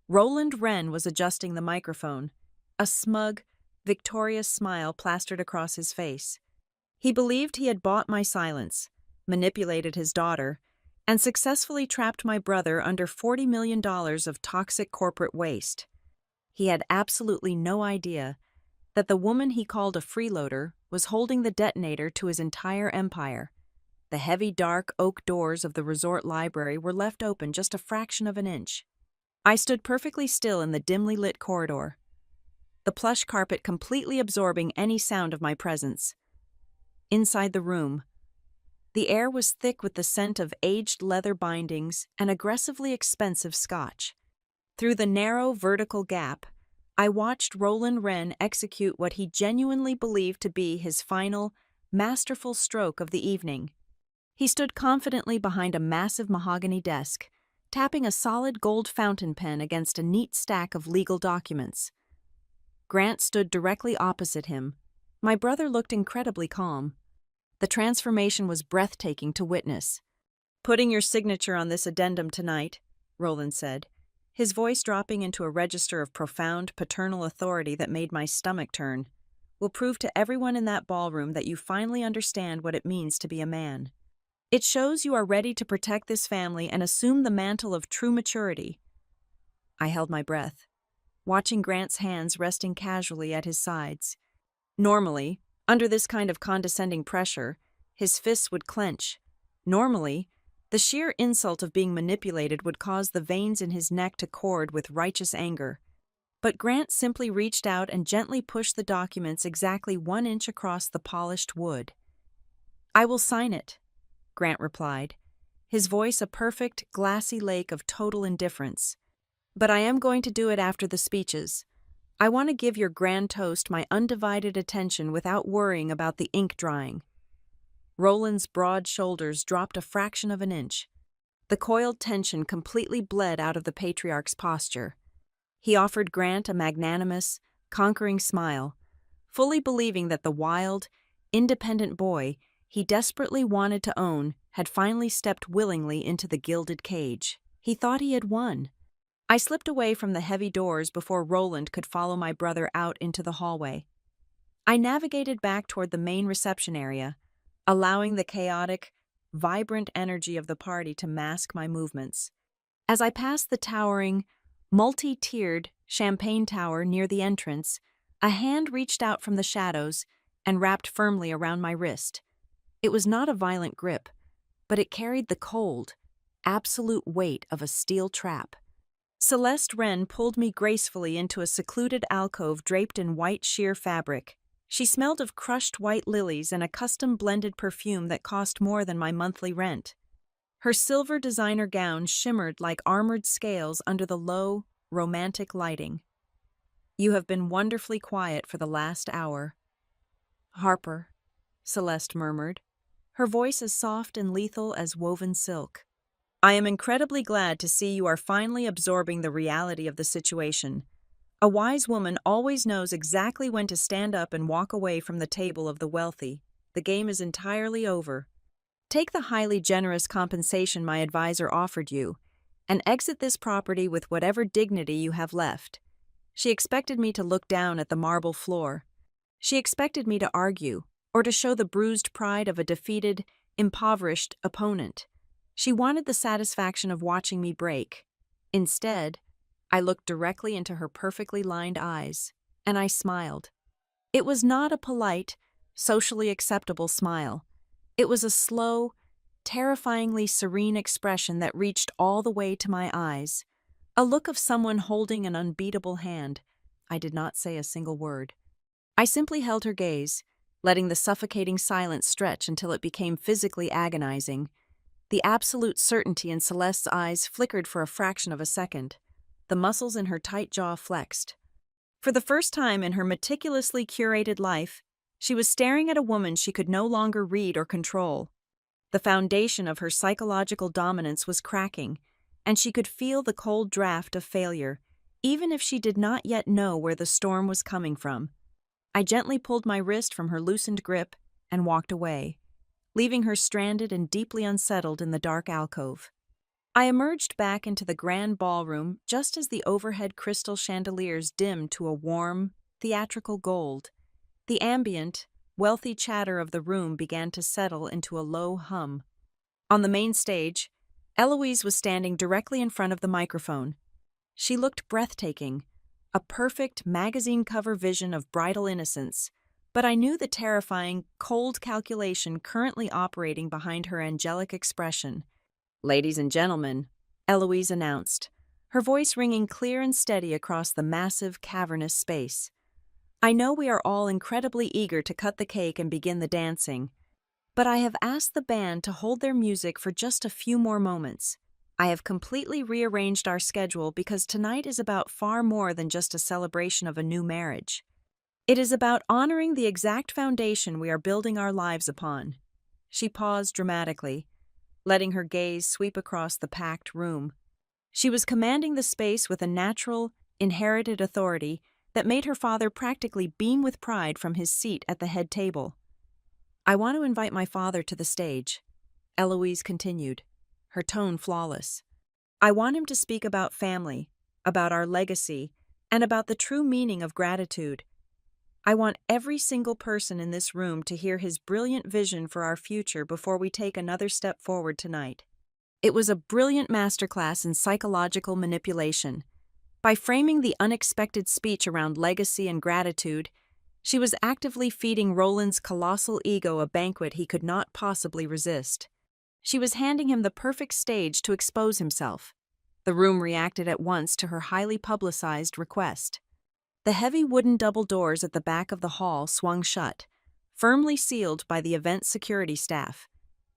Roland Wren was adjusting the microphone. A smug, victorious smile plastered across his face. He believed he had bought my silence, manipulated his daughter, and successfully trapped my brother under $40 million of toxic corporate waste. He had absolutely no idea that the woman he called a freeloader was holding the detonator to his entire empire. The heavy, dark oak doors of the resort library were left open just a fraction of an inch. I stood perfectly still in the dimly lit corridor, the plush carpet completely absorbing any sound of my presence. Inside the room, the air was thick with the scent of aged leather bindings and aggressively expensive scotch. Through the narrow, vertical gap, I watched Roland Wren execute what he genuinely believed to be his final, masterful stroke of the evening. He stood confidently behind a massive mahogany desk, tapping a solid gold fountain pen against a neat stack of legal documents. Grant stood directly opposite him. My brother looked incredibly calm. The transformation was breathtaking to witness. "Putting your signature on this addendum tonight," Roland said, his voice dropping into a register of profound paternal authority that made my stomach turn, "will prove to everyone in that ballroom that you finally understand what it means to be a man. It shows you are ready to protect this family and assume the mantle of true maturity." I held my breath, watching Grant's hands resting casually at his sides. Normally, under this kind of condescending pressure, his fists would clench. Normally, the sheer insult of being manipulated would cause the veins in his neck to cord with righteous anger. But Grant simply reached out and gently pushed the documents exactly 1 inch across the polished wood. "I will sign it," Grant replied, his voice a perfect, glassy lake of total indifference. "But I am going to do it after the speeches. I want to give your grand toast my undivided attention without worrying about the ink drying." Roland's broad shoulders dropped a fraction of an inch. The coiled tension completely bled out of the patriarch's posture. He offered Grant a magnanimous, conquering smile, fully believing that the wild, independent boy he desperately wanted to own had finally stepped willingly into the gilded cage. He thought he had won. I slipped away from the heavy doors before Roland could follow my brother out into the hallway. I navigated back toward the main reception area, allowing the chaotic, vibrant energy of the party to mask my movements. As I passed the towering, multi-tiered champagne tower near the entrance, a hand reached out from the shadows and wrapped firmly around my wrist. It was not a violent grip, but it carried the cold, absolute weight of a steel trap. Celeste Wren pulled me gracefully into a secluded alcove draped in white sheer fabric. She smelled of crushed white lilies and a custom-blended perfume that cost more than my monthly rent. Her silver designer gown shimmered like armored scales under the low, romantic lighting. "You have been wonderfully quiet for the last hour." "Harper," Celeste murmured, her voice as soft and lethal as woven silk. "I am incredibly glad to see you are finally absorbing the reality of the situation. A wise woman always knows exactly when to stand up and walk away from the table of the wealthy. The game is entirely over. Take the highly generous compensation my advisor offered you, and exit this property with whatever dignity you have left." She expected me to look down at the marble floor. She expected me to argue, or to show the bruised pride of a defeated, impoverished opponent. She wanted the satisfaction of watching me break. Instead, I looked directly into her perfectly lined eyes, and I smiled. It was not a polite, socially acceptable smile. It was a slow, terrifyingly serene expression that reached all the way to my eyes. A look of someone holding an unbeatable hand. I did not say a single word. I simply held her gaze, letting the suffocating silence stretch until it became physically agonizing. The absolute certainty in Celeste's eyes flickered for a fraction of a second. The muscles in her tight jaw flexed. For the first time in her meticulously curated life, she was staring at a woman she could no longer read or control. The foundation of her psychological dominance was cracking, and she could feel the cold draft of failure, even if she did not yet know where the storm was coming from. I gently pulled my wrist from her loosened grip and walked away, leaving her stranded and deeply unsettled in the dark alcove. I emerged back into the grand ballroom just as the overhead crystal chandeliers dimmed to a warm, theatrical gold. The ambient, wealthy chatter of the room began to settle into a low hum. On the main stage, Eloise was standing directly in front of the microphone. She looked breathtaking, a perfect magazine cover vision of bridal innocence, but I knew the terrifying, cold calculation currently operating behind her angelic expression. "Ladies and gentlemen," Eloise announced, her voice ringing clear and steady across the massive, cavernous space. "I know we are all incredibly eager to cut the cake and begin the dancing, but I have asked the band to hold their music for just a few more moments. I have completely rearranged our schedule because tonight is about far more than just a celebration of a new marriage. It is about honoring the exact foundation we are building our lives upon." She paused dramatically, letting her gaze sweep across the packed room. She was commanding the space with a natural, inherited authority that made her father practically beam with pride from his seat at the head table. "I want to invite my father to the stage," Eloise continued, her tone flawless. "I want him to speak about family, about our legacy, and about the true meaning of gratitude. I want every single person in this room to hear his brilliant vision for our future before we take another step forward tonight." It was a brilliant masterclass in psychological manipulation. By framing the unexpected speech around legacy and gratitude, she was actively feeding Roland's colossal ego a banquet he could not possibly resist. She was handing him the perfect stage to expose himself. The room reacted at once to her highly publicized request. The heavy wooden double doors at the back of the hall swung shut, firmly sealed by the event security staff.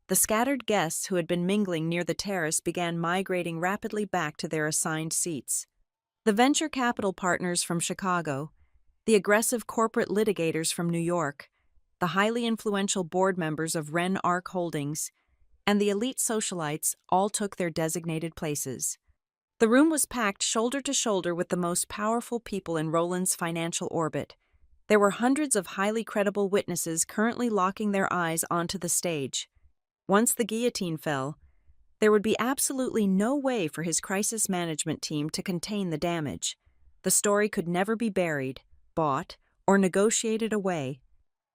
The scattered guests who had been mingling near the terrace began migrating rapidly back to their assigned seats. The venture capital partners from Chicago, the aggressive corporate litigators from New York, the highly influential board members of Ren Arc Holdings, and the elite socialites all took their designated places. The room was packed shoulder to shoulder with the most powerful people in Roland's financial orbit. There were hundreds of highly credible witnesses currently locking their eyes onto the stage. Once the guillotine fell, there would be absolutely no way for his crisis management team to contain the damage. The story could never be buried, bought, or negotiated away.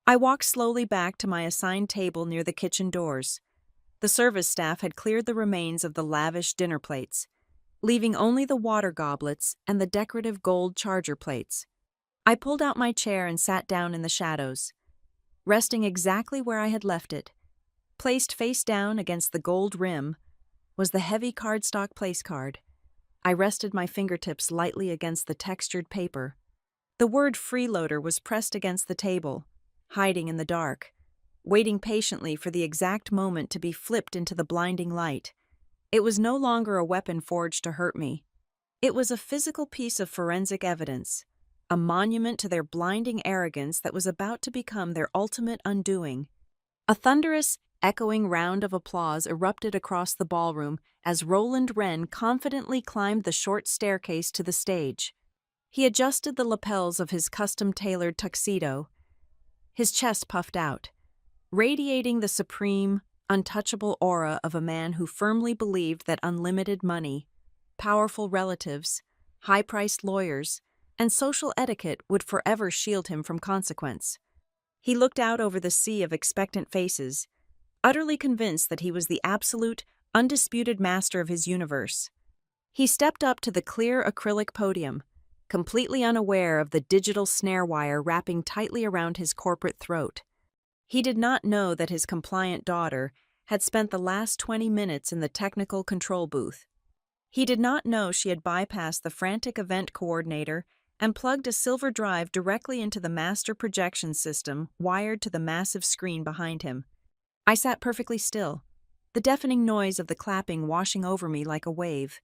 I walked slowly back to my assigned table near the kitchen doors. The service staff had cleared the remains of the lavish dinner plates, leaving only the water goblets and the decorative gold charger plates. I pulled out my chair and sat down in the shadows, resting exactly where I had left it. Placed face down against the gold rim was the heavy cardstock place card. I rested my fingertips lightly against the textured paper. The word freeloader was pressed against the table, hiding in the dark, waiting patiently for the exact moment to be flipped into the blinding light. It was no longer a weapon forged to hurt me. It was a physical piece of forensic evidence, a monument to their blinding arrogance that was about to become their ultimate undoing. A thunderous, echoing round of applause erupted across the ballroom as Roland Wren confidently climbed the short staircase to the stage. He adjusted the lapels of his custom-tailored tuxedo. His chest puffed out, radiating the supreme, untouchable aura of a man who firmly believed that unlimited money, powerful relatives, high-priced lawyers, and social etiquette would forever shield him from consequence. He looked out over the sea of expectant faces, utterly convinced that he was the absolute, undisputed master of his universe. He stepped up to the clear acrylic podium, completely unaware of the digital snare wire wrapping tightly around his corporate throat. He did not know that his compliant daughter had spent the last 20 minutes in the technical control booth. He did not know she had bypassed the frantic event coordinator and plugged a silver drive directly into the master projection system wired to the massive screen behind him. I sat perfectly still, the deafening noise of the clapping washing over me like a wave.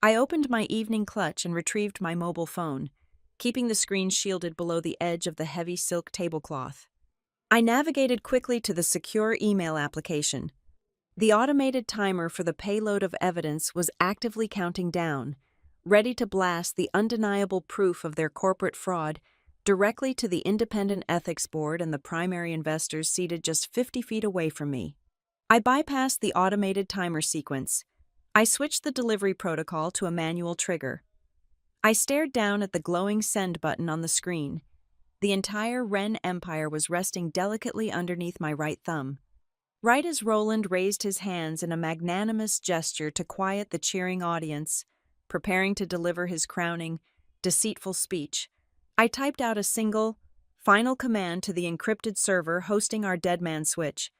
I opened my evening clutch and retrieved my mobile phone, keeping the screen shielded below the edge of the heavy silk tablecloth. I navigated quickly to the secure email application. The automated timer for the payload of evidence was actively counting down, ready to blast the undeniable proof of their corporate fraud directly to the independent ethics board and the primary investors seated just 50 feet away from me. I bypassed the automated timer sequence. I switched the delivery protocol to a manual trigger. I stared down at the glowing send button on the screen. The entire Wren empire was resting delicately underneath my right thumb. Right as Roland raised his hands in a magnanimous gesture to quiet the cheering audience, preparing to deliver his crowning, deceitful speech, I typed out a single, final command to the encrypted server hosting our dead man switch.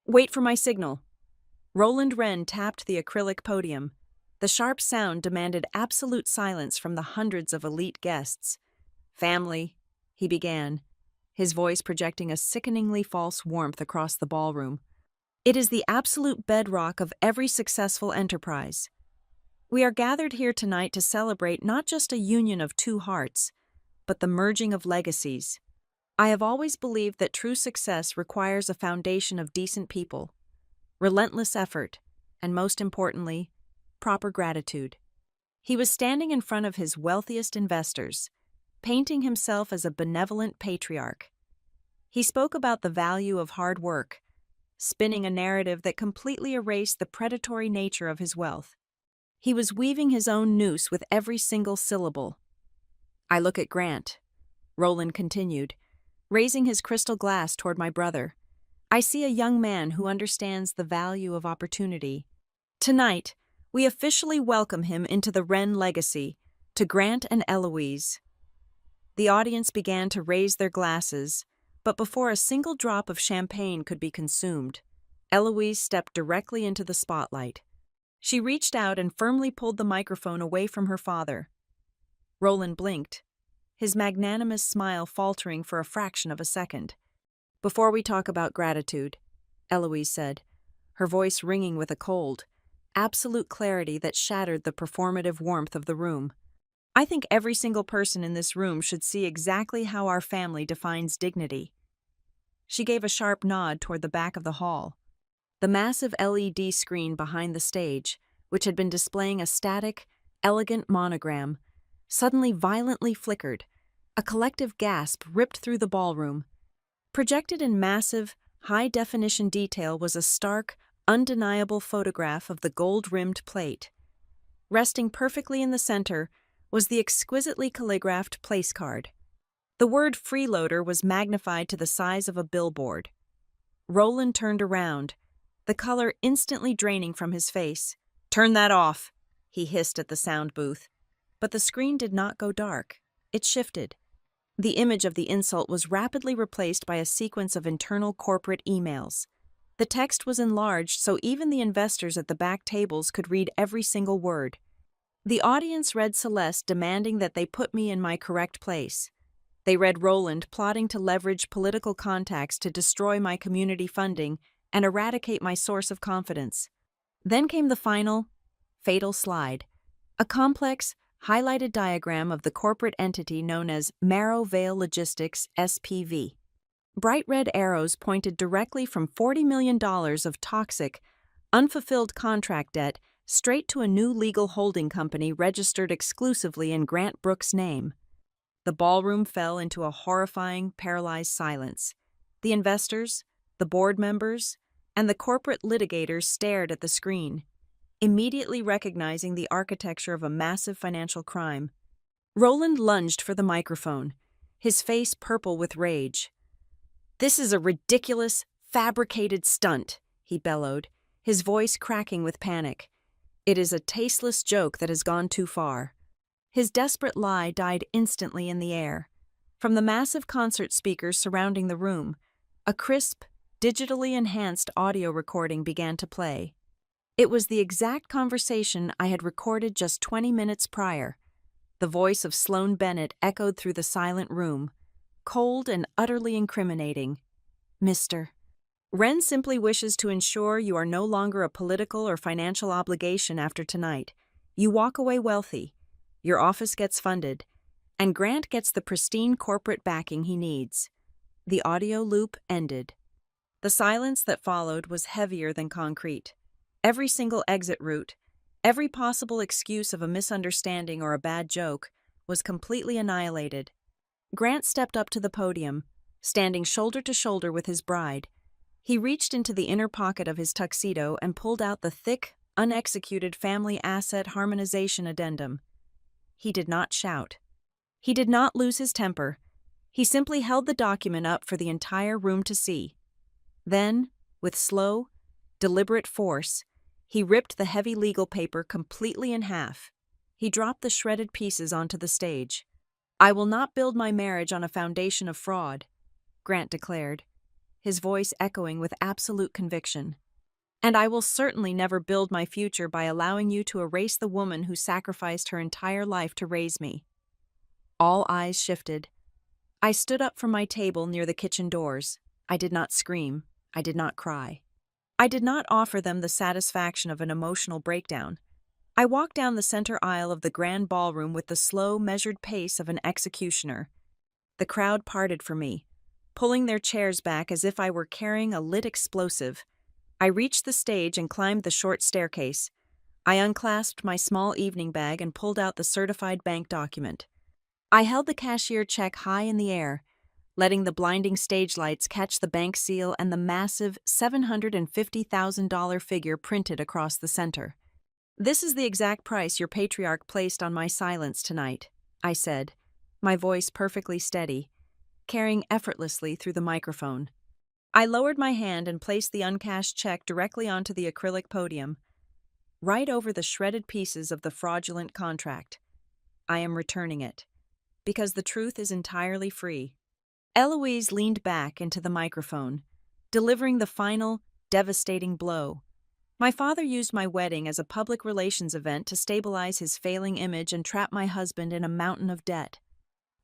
"Wait for my signal." Roland Wren tapped the acrylic podium. The sharp sound demanded absolute silence from the hundreds of elite guests. "Family," he began, his voice projecting a sickeningly false warmth across the ballroom. "It is the absolute bedrock of every successful enterprise. We are gathered here tonight to celebrate not just a union of two hearts, but the merging of legacies. I have always believed that true success requires a foundation of decent people, relentless effort, and most importantly, proper gratitude." He was standing in front of his wealthiest investors, painting himself as a benevolent patriarch. He spoke about the value of hard work, spinning a narrative that completely erased the predatory nature of his wealth. He was weaving his own noose with every single syllable. "I look at Grant," Roland continued, raising his crystal glass toward my brother. "I see a young man who understands the value of opportunity. Tonight, we officially welcome him into the Wren legacy, to Grant and Eloise." The audience began to raise their glasses, but before a single drop of champagne could be consumed, Eloise stepped directly into the spotlight. She reached out and firmly pulled the microphone away from her father. Roland blinked, his magnanimous smile faltering for a fraction of a second. "Before we talk about gratitude," Eloise said, her voice ringing with a cold, absolute clarity that shattered the performative warmth of the room, "I think every single person in this room should see exactly how our family defines dignity." She gave a sharp nod toward the back of the hall. The massive LED screen behind the stage, which had been displaying a static, elegant monogram, suddenly violently flickered. A collective gasp ripped through the ballroom. Projected in massive, high-definition detail was a stark, undeniable photograph of the gold-rimmed plate. Resting perfectly in the center was the exquisitely calligraphed place card. The word Freeloader was magnified to the size of a billboard. Roland turned around, the color instantly draining from his face. "Turn that off," he hissed at the sound booth. But the screen did not go dark. It shifted. The image of the insult was rapidly replaced by a sequence of internal corporate emails. The text was enlarged so even the investors at the back tables could read every single word. The audience read Celeste demanding that they put me in my correct place. They read Roland plotting to leverage political contacts to destroy my community funding and eradicate my source of confidence. Then came the final, fatal slide, a complex, highlighted diagram of the corporate entity known as Marrow Vale Logistics SPV. Bright red arrows pointed directly from $40 million of toxic, unfulfilled contract debt straight to a new legal holding company registered exclusively in Grant Brooks' name. The ballroom fell into a horrifying, paralyzed silence. The investors, the board members, and the corporate litigators stared at the screen, immediately recognizing the architecture of a massive financial crime. Roland lunged for the microphone, his face purple with rage. "This is a ridiculous, fabricated stunt," he bellowed, his voice cracking with panic. "It is a tasteless joke that has gone too far." His desperate lie died instantly in the air. From the massive concert speakers surrounding the room, a crisp, digitally enhanced audio recording began to play. It was the exact conversation I had recorded just 20 minutes prior. The voice of Sloan Bennett echoed through the silent room, cold and utterly incriminating. "Mr. Wren simply wishes to ensure you are no longer a political or financial obligation after tonight. You walk away wealthy, your office gets funded, and Grant gets the pristine corporate backing he needs." The audio loop ended. The silence that followed was heavier than concrete. Every single exit route, every possible excuse of a misunderstanding or a bad joke, was completely annihilated. Grant stepped up to the podium, standing shoulder to shoulder with his bride. He reached into the inner pocket of his tuxedo and pulled out the thick, unexecuted family asset harmonization addendum. He did not shout. He did not lose his temper. He simply held the document up for the entire room to see. Then, with slow, deliberate force, he ripped the heavy legal paper completely in half. He dropped the shredded pieces onto the stage. "I will not build my marriage on a foundation of fraud," Grant declared, his voice echoing with absolute conviction. "And I will certainly never build my future by allowing you to erase the woman who sacrificed her entire life to raise me." All eyes shifted. I stood up from my table near the kitchen doors. I did not scream. I did not cry. I did not offer them the satisfaction of an emotional breakdown. I walked down the center aisle of the grand ballroom with the slow, measured pace of an executioner. The crowd parted for me, pulling their chairs back as if I were carrying a lit explosive. I reached the stage and climbed the short staircase. I unclasped my small evening bag and pulled out the certified bank document. I held the cashier check high in the air, letting the blinding stage lights catch the bank seal and the massive $750,000 figure printed across the center. "This is the exact price your patriarch placed on my silence tonight," I said, my voice perfectly steady, carrying effortlessly through the microphone. I lowered my hand and placed the uncashed check directly onto the acrylic podium, right over the shredded pieces of the fraudulent contract. "I am returning it, because the truth is entirely free." Eloise leaned back into the microphone, delivering the final, devastating blow. My father used my wedding as a public relations event to stabilize his failing image and trap my husband in a mountain of debt.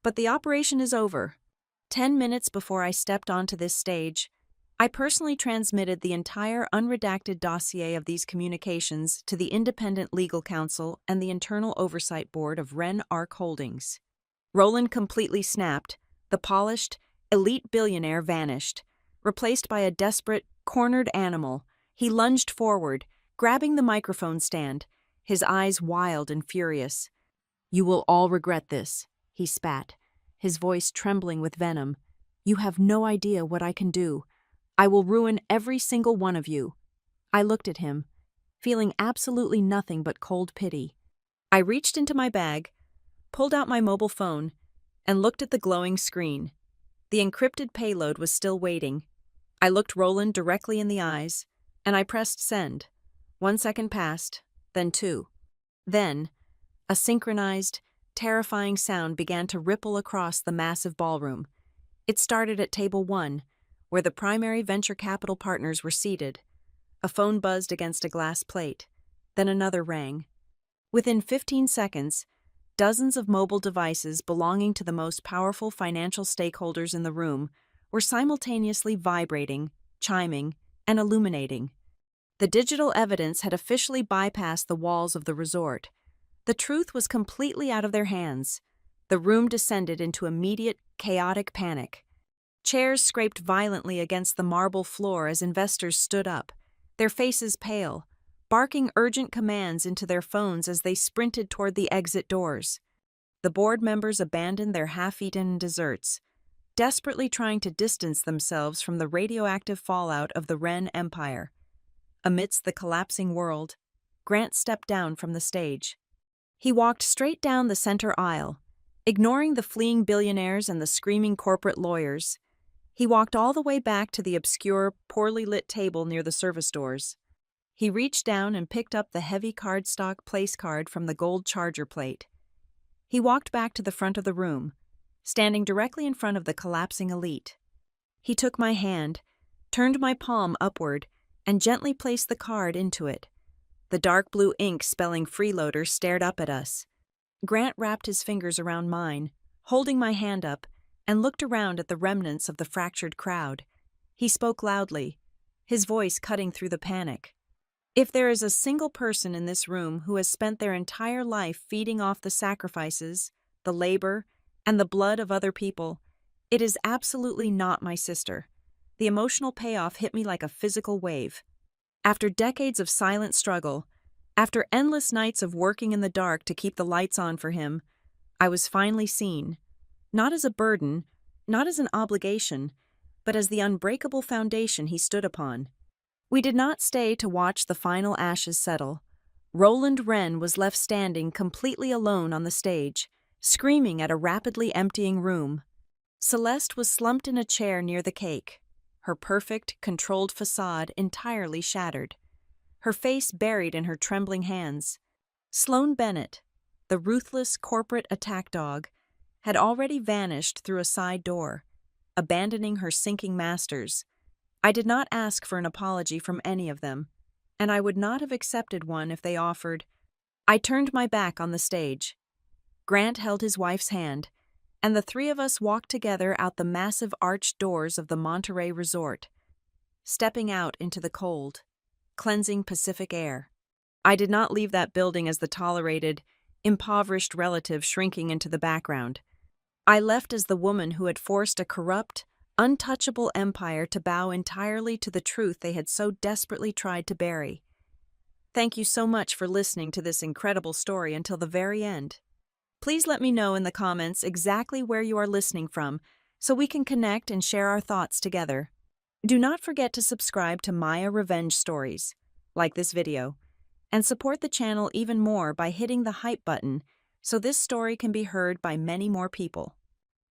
But the operation is over. 10 minutes before I stepped onto this stage, I personally transmitted the entire unredacted dossier of these communications to the independent legal counsel and the internal oversight board of Wren Arc Holdings. Roland completely snapped. The polished, elite billionaire vanished, replaced by a desperate, cornered animal. He lunged forward, grabbing the microphone stand, his eyes wild and furious. "You will all regret this," he spat, his voice trembling with venom. "You have no idea what I can do. I will ruin every single one of you." I looked at him, feeling absolutely nothing but cold pity. I reached into my bag, pulled out my mobile phone, and looked at the glowing screen. The encrypted payload was still waiting. I looked Roland directly in the eyes, and I pressed send. 1 second passed, then 2. Then, a synchronized, terrifying sound began to ripple across the massive ballroom. It started at table 1, where the primary venture capital partners were seated. A phone buzzed against a glass plate. Then another rang. Within 15 seconds, Dozens of mobile devices belonging to the most powerful financial stakeholders in the room were simultaneously vibrating, chiming, and illuminating. The digital evidence had officially bypassed the walls of the resort. The truth was completely out of their hands. The room descended into immediate, chaotic panic. Chairs scraped violently against the marble floor as investors stood up, their faces pale, barking urgent commands into their phones as they sprinted toward the exit doors. The board members abandoned their half-eaten desserts, desperately trying to distance themselves from the radioactive fallout of the Wren Empire. Amidst the collapsing world, Grant stepped down from the stage. He walked straight down the center aisle, ignoring the fleeing billionaires and the screaming corporate lawyers. He walked all the way back to the obscure, poorly lit table near the service doors. He reached down and picked up the heavy cardstock place card from the gold charger plate. He walked back to the front of the room, standing directly in front of the collapsing elite. He took my hand, turned my palm upward, and gently placed the card into it. The dark blue ink spelling Freeloader stared up at us. Grant wrapped his fingers around mine, holding my hand up, and looked around at the remnants of the fractured crowd. He spoke loudly, his voice cutting through the panic. If there is a single person in this room who has spent their entire life feeding off the sacrifices, the labor, and the blood of other people, it is absolutely not my sister. The emotional payoff hit me like a physical wave. After decades of silent struggle, after endless nights of working in the dark to keep the lights on for him, I was finally seen. Not as a burden, not as an obligation, but as the unbreakable foundation he stood upon. We did not stay to watch the final ashes settle. Roland Wren was left standing completely alone on the stage, screaming at a rapidly emptying room. Celeste was slumped in a chair near the cake, her perfect, controlled facade entirely shattered, her face buried in her trembling hands. Sloan Bennett, the ruthless corporate attack dog, had already vanished through a side door, abandoning her sinking masters. I did not ask for an apology from any of them, and I would not have accepted one if they offered. I turned my back on the stage. Grant held his wife's hand, and the three of us walked together out the massive arched doors of the Monterey Resort, stepping out into the cold, cleansing Pacific air. I did not leave that building as the tolerated, impoverished relative shrinking into the background. I left as the woman who had forced a corrupt, untouchable empire to bow entirely to the truth they had so desperately tried to bury. Thank you so much for listening to this incredible story until the very end. Please let me know in the comments exactly where you are listening from so we can connect and share our thoughts together. Do not forget to subscribe to Maya Revenge Stories, like this video, and support the channel even more by hitting the hype button so this story can be heard by many more people.